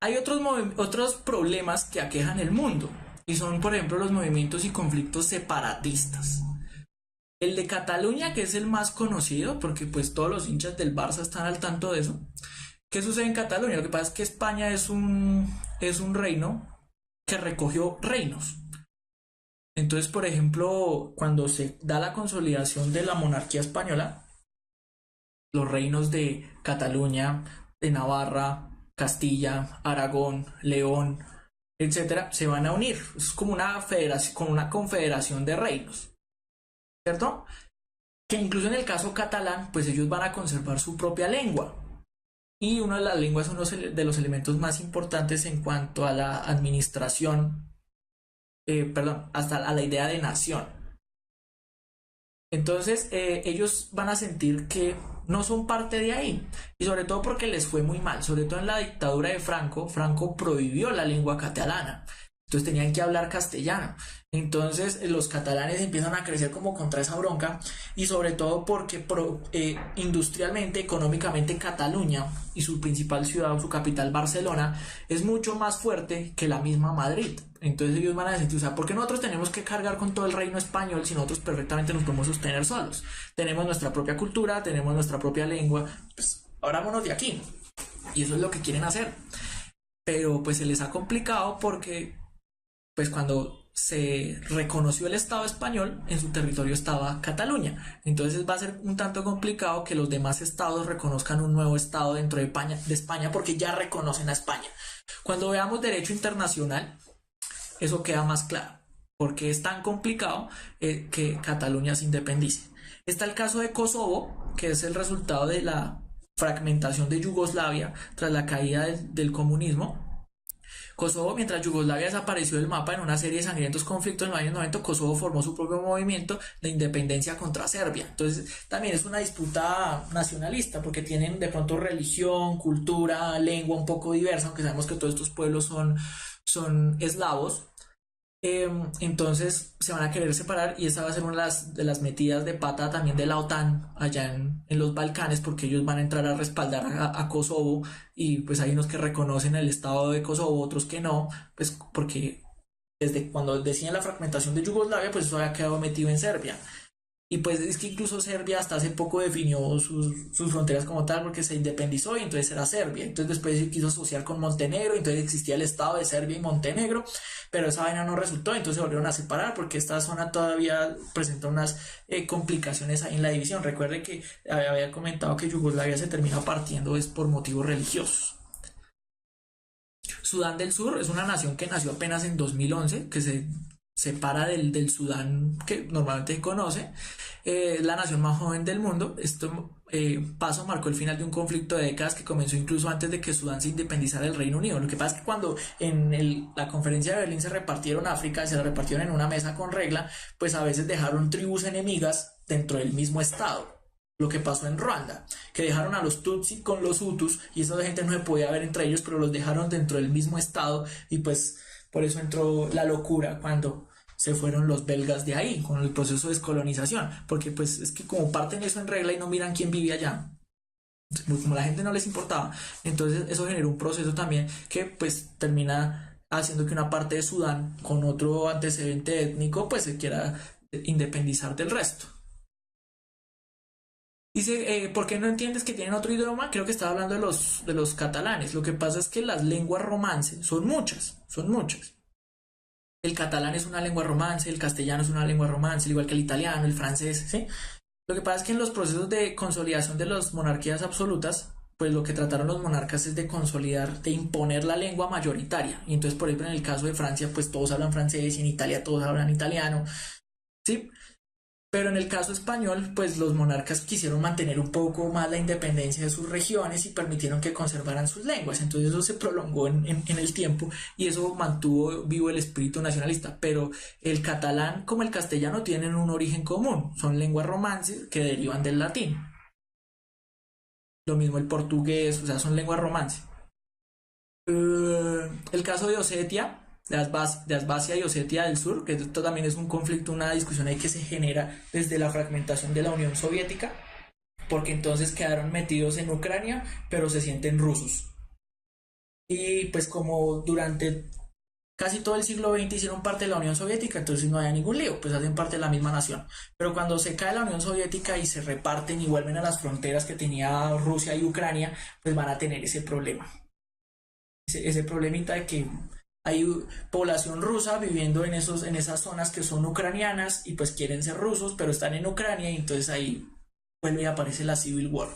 Hay otros problemas que aquejan el mundo y son, por ejemplo, los movimientos y conflictos separatistas. El de Cataluña, que es el más conocido, porque pues todos los hinchas del Barça están al tanto de eso. ¿Qué sucede en Cataluña? Lo que pasa es que España es un reino que recogió reinos. Entonces, por ejemplo, cuando se da la consolidación de la monarquía española, los reinos de Cataluña, de Navarra, Castilla, Aragón, León, etcétera, se van a unir. Es como una federación, como una confederación de reinos, ¿cierto? Que incluso en el caso catalán, pues ellos van a conservar su propia lengua. Y una de las lenguas es uno de los elementos más importantes en cuanto a la administración, hasta a la idea de nación. Entonces, ellos van a sentir que no son parte de ahí, y sobre todo porque les fue muy mal, sobre todo en la dictadura de Franco. Franco prohibió la lengua catalana, entonces tenían que hablar castellano. Entonces los catalanes empiezan a crecer como contra esa bronca, y sobre todo porque industrialmente, económicamente, Cataluña y su principal ciudad, su capital Barcelona, es mucho más fuerte que la misma Madrid. Entonces ellos van a decir, o sea, ¿por qué nosotros tenemos que cargar con todo el reino español si nosotros perfectamente nos podemos sostener solos? Tenemos nuestra propia cultura, tenemos nuestra propia lengua, pues abrámonos de aquí. Y eso es lo que quieren hacer. Pero pues se les ha complicado porque pues cuando se reconoció el Estado español, en su territorio estaba Cataluña. Entonces va a ser un tanto complicado que los demás estados reconozcan un nuevo estado dentro de España porque ya reconocen a España. Cuando veamos derecho internacional, eso queda más claro, porque es tan complicado que Cataluña se independice. Está el caso de Kosovo, que es el resultado de la fragmentación de Yugoslavia tras la caída del comunismo. Kosovo, mientras Yugoslavia desapareció del mapa en una serie de sangrientos conflictos en los años 90, Kosovo formó su propio movimiento de independencia contra Serbia. Entonces también es una disputa nacionalista porque tienen de pronto religión, cultura, lengua un poco diversa, aunque sabemos que todos estos pueblos son eslavos. Entonces se van a querer separar, y esa va a ser una de las metidas de pata también de la OTAN allá en los Balcanes, porque ellos van a entrar a respaldar a Kosovo, y pues hay unos que reconocen el estado de Kosovo, otros que no, pues porque desde cuando decían la fragmentación de Yugoslavia, pues eso había quedado metido en Serbia. Y pues es que incluso Serbia hasta hace poco definió sus fronteras como tal, porque se independizó y entonces era Serbia. Entonces después se quiso asociar con Montenegro, entonces existía el estado de Serbia y Montenegro, pero esa vaina no resultó, entonces se volvieron a separar porque esta zona todavía presenta unas complicaciones ahí en la división. Recuerde que había comentado que Yugoslavia se termina partiendo es por motivos religiosos. Sudán del Sur es una nación que nació apenas en 2011, que se separa del Sudán que normalmente se conoce. La nación más joven del mundo. Esto paso marcó el final de un conflicto de décadas que comenzó incluso antes de que Sudán se independizara del Reino Unido. Lo que pasa es que cuando en la conferencia de Berlín se repartieron África, se la repartieron en una mesa con regla, pues a veces dejaron tribus enemigas dentro del mismo estado. Lo que pasó en Ruanda, que dejaron a los Tutsi con los Hutus y esa gente no se podía ver entre ellos, pero los dejaron dentro del mismo estado y pues por eso entró la locura cuando se fueron los belgas de ahí con el proceso de descolonización, porque pues es que como parten eso en regla y no miran quién vivía allá, como la gente no les importaba, entonces eso generó un proceso también que pues termina haciendo que una parte de Sudán con otro antecedente étnico pues se quiera independizar del resto. Dice, ¿por qué no entiendes que tienen otro idioma? Creo que estaba hablando de los catalanes. Lo que pasa es que las lenguas romance son muchas, son muchas. El catalán es una lengua romance, el castellano es una lengua romance, al igual que el italiano, el francés, ¿sí? Lo que pasa es que en los procesos de consolidación de las monarquías absolutas, pues lo que trataron los monarcas es de consolidar, de imponer la lengua mayoritaria. Y entonces, por ejemplo, en el caso de Francia, pues todos hablan francés y en Italia todos hablan italiano, ¿sí? Pero en el caso español, pues los monarcas quisieron mantener un poco más la independencia de sus regiones y permitieron que conservaran sus lenguas. Entonces eso se prolongó en el tiempo y eso mantuvo vivo el espíritu nacionalista. Pero el catalán como el castellano tienen un origen común. Son lenguas romances que derivan del latín. Lo mismo el portugués, o sea, son lenguas romances. El caso de Osetia, de Asbasia y Osetia del Sur, que esto también es un conflicto, una discusión ahí que se genera desde la fragmentación de la Unión Soviética, porque entonces quedaron metidos en Ucrania, pero se sienten rusos. Y pues como durante casi todo el siglo XX hicieron parte de la Unión Soviética, entonces no hay ningún lío, pues hacen parte de la misma nación. Pero cuando se cae la Unión Soviética y se reparten y vuelven a las fronteras que tenía Rusia y Ucrania, pues van a tener ese problema. Ese problemita de que hay población rusa viviendo en esas zonas que son ucranianas y pues quieren ser rusos, pero están en Ucrania y entonces ahí vuelve y aparece la Civil War.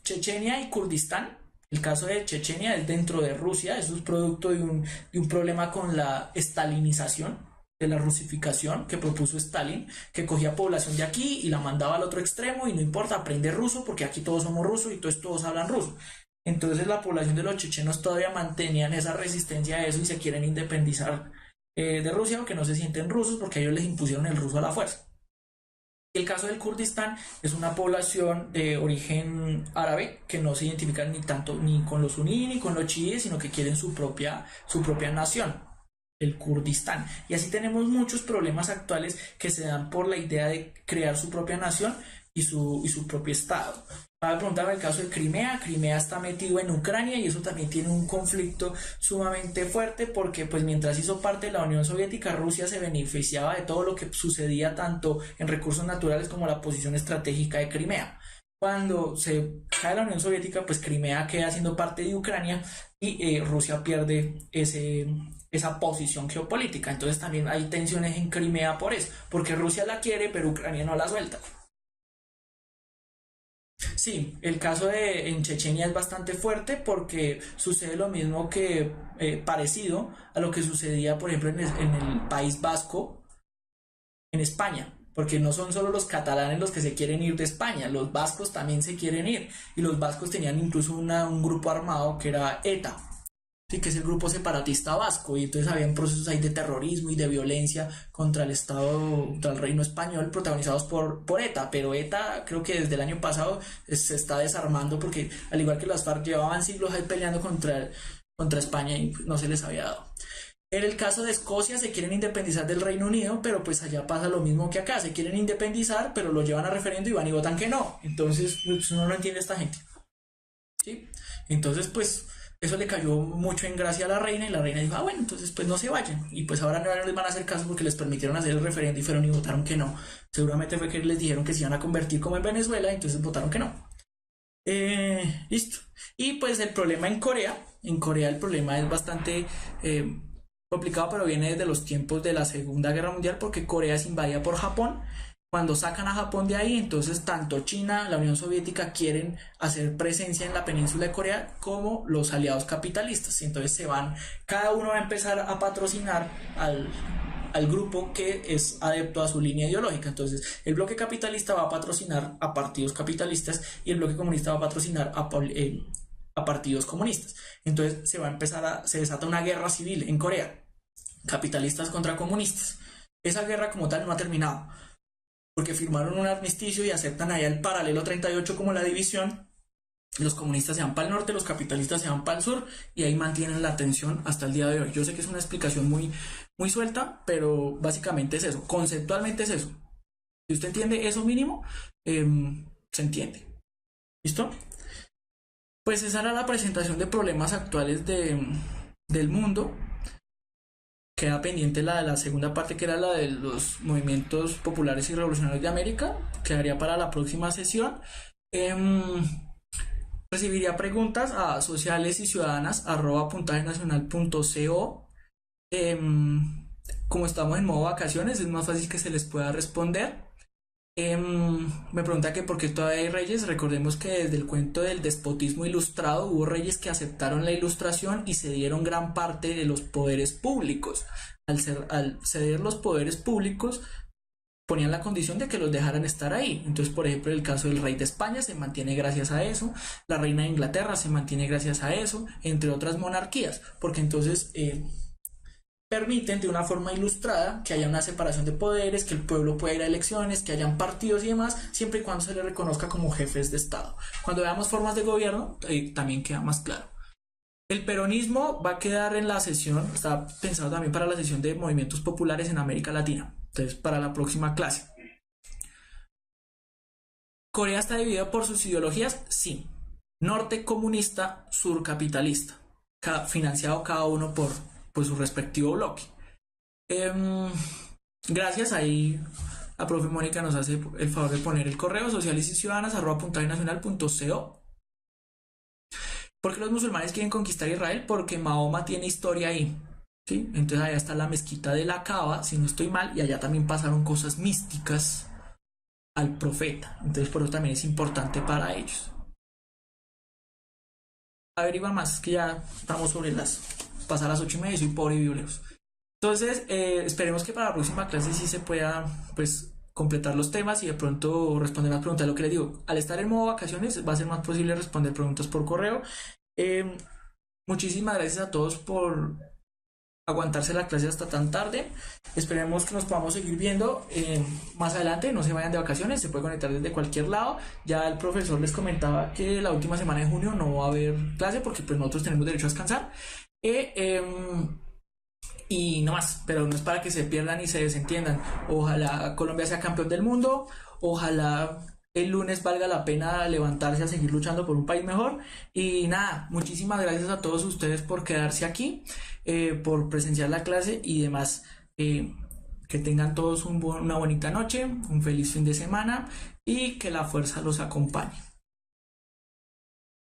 Chechenia y Kurdistán. El caso de Chechenia es dentro de Rusia, eso es producto de un problema con la estalinización, de la rusificación que propuso Stalin, que cogía población de aquí y la mandaba al otro extremo y no importa, aprende ruso porque aquí todos somos rusos y todos hablan ruso. Entonces la población de los chechenos todavía mantenían esa resistencia a eso y se quieren independizar de Rusia aunque no se sienten rusos porque ellos les impusieron el ruso a la fuerza. El caso del Kurdistán es una población de origen árabe que no se identifica ni tanto ni con los suníes ni con los chiíes, sino que quieren su propia nación, el Kurdistán. Y así tenemos muchos problemas actuales que se dan por la idea de crear su propia nación y su propio estado. Para preguntarme el caso de Crimea. Crimea está metido en Ucrania y eso también tiene un conflicto sumamente fuerte porque pues mientras hizo parte de la Unión Soviética, Rusia se beneficiaba de todo lo que sucedía tanto en recursos naturales como la posición estratégica de Crimea. Cuando se cae la Unión Soviética, pues Crimea queda siendo parte de Ucrania y Rusia pierde esa posición geopolítica. Entonces también hay tensiones en Crimea por eso, porque Rusia la quiere pero Ucrania no la suelta. Sí, el caso en Chechenia es bastante fuerte porque sucede lo mismo que parecido a lo que sucedía, por ejemplo, en el País Vasco, en España, porque no son solo los catalanes los que se quieren ir de España, los vascos también se quieren ir, y los vascos tenían incluso un grupo armado que era ETA, sí, que es el grupo separatista vasco, y entonces habían procesos ahí de terrorismo y de violencia contra el Estado, contra el reino español, protagonizados por ETA, pero ETA creo que desde el año pasado se está desarmando porque al igual que las FARC llevaban siglos ahí peleando contra España y no se les había dado. En el caso de Escocia se quieren independizar del Reino Unido, pero pues allá pasa lo mismo que acá, se quieren independizar, pero lo llevan a referendo y van y votan que no, entonces pues, uno no entiende a esta gente, ¿sí? Entonces pues eso le cayó mucho en gracia a la reina y la reina dijo, bueno, entonces pues no se vayan. Y pues ahora no les van a hacer caso porque les permitieron hacer el referendo y fueron y votaron que no. Seguramente fue que les dijeron que se iban a convertir como en Venezuela, entonces votaron que no. Listo. Y pues el problema en Corea el problema es bastante complicado, pero viene desde los tiempos de la Segunda Guerra Mundial porque Corea es invadida por Japón Cuando sacan a Japón de ahí, entonces tanto China, la Unión Soviética quieren hacer presencia en la península de Corea como los aliados capitalistas. Y entonces cada uno va a empezar a patrocinar al grupo que es adepto a su línea ideológica. Entonces el bloque capitalista va a patrocinar a partidos capitalistas y el bloque comunista va a patrocinar a partidos comunistas. Entonces se desata una guerra civil en Corea, capitalistas contra comunistas. Esa guerra como tal no ha terminado, porque firmaron un armisticio y aceptan allá el paralelo 38 como la división. Los comunistas se van para el norte, los capitalistas se van para el sur, y ahí mantienen la tensión hasta el día de hoy. Yo sé que es una explicación muy suelta, pero básicamente es eso, conceptualmente es eso. Si usted entiende eso mínimo, se entiende. ¿Listo? Pues esa era la presentación de problemas actuales del mundo. Queda pendiente la de la segunda parte, que era la de los movimientos populares y revolucionarios de América. Quedaría para la próxima sesión. Recibiría preguntas a socialesyciudadanas@puntajenacional.co. Como estamos en modo vacaciones, es más fácil que se les pueda responder. Me pregunta que por qué todavía hay reyes. Recordemos que desde el cuento del despotismo ilustrado hubo reyes que aceptaron la ilustración y cedieron gran parte de los poderes públicos. Al ceder los poderes públicos, ponían la condición de que los dejaran estar ahí. Entonces, por ejemplo, el caso del rey de España se mantiene gracias a eso, la reina de Inglaterra se mantiene gracias a eso, entre otras monarquías, porque entonces permiten de una forma ilustrada que haya una separación de poderes, que el pueblo pueda ir a elecciones, que hayan partidos y demás, siempre y cuando se les reconozca como jefes de Estado. Cuando veamos formas de gobierno, también queda más claro. El peronismo va a quedar en la sesión, está pensado también para la sesión de movimientos populares en América Latina, entonces para la próxima clase. ¿Corea está dividida por sus ideologías? Sí. Norte comunista, sur capitalista, financiado cada uno por su respectivo bloque. Gracias, ahí la profe Mónica nos hace el favor de poner el correo socialesyciudadanas@puntajenacional.co. ¿Por qué los musulmanes quieren conquistar Israel? Porque Mahoma tiene historia ahí, ¿sí? Entonces allá está la mezquita de la Kaaba, si no estoy mal, y allá también pasaron cosas místicas al profeta. Entonces por eso también es importante para ellos. Averigua más, que ya estamos sobre pasar las 8:30 y soy pobre y vivo lejos. Entonces, esperemos que para la próxima clase sí se pueda, pues, completar los temas y de pronto responder más preguntas. Lo que les digo, al estar en modo vacaciones va a ser más posible responder preguntas por correo. Muchísimas gracias a todos por aguantarse la clase hasta tan tarde. Esperemos que nos podamos seguir viendo más adelante. No se vayan de vacaciones, se puede conectar desde cualquier lado. Ya el profesor les comentaba que la última semana de junio no va a haber clase porque pues nosotros tenemos derecho a descansar. Y no más, pero no es para que se pierdan y se desentiendan. Ojalá Colombia sea campeón del mundo, ojalá el lunes valga la pena levantarse a seguir luchando por un país mejor. Y nada, muchísimas gracias a todos ustedes por quedarse aquí, por presenciar la clase y demás. Que tengan todos una bonita noche, un feliz fin de semana y que la fuerza los acompañe.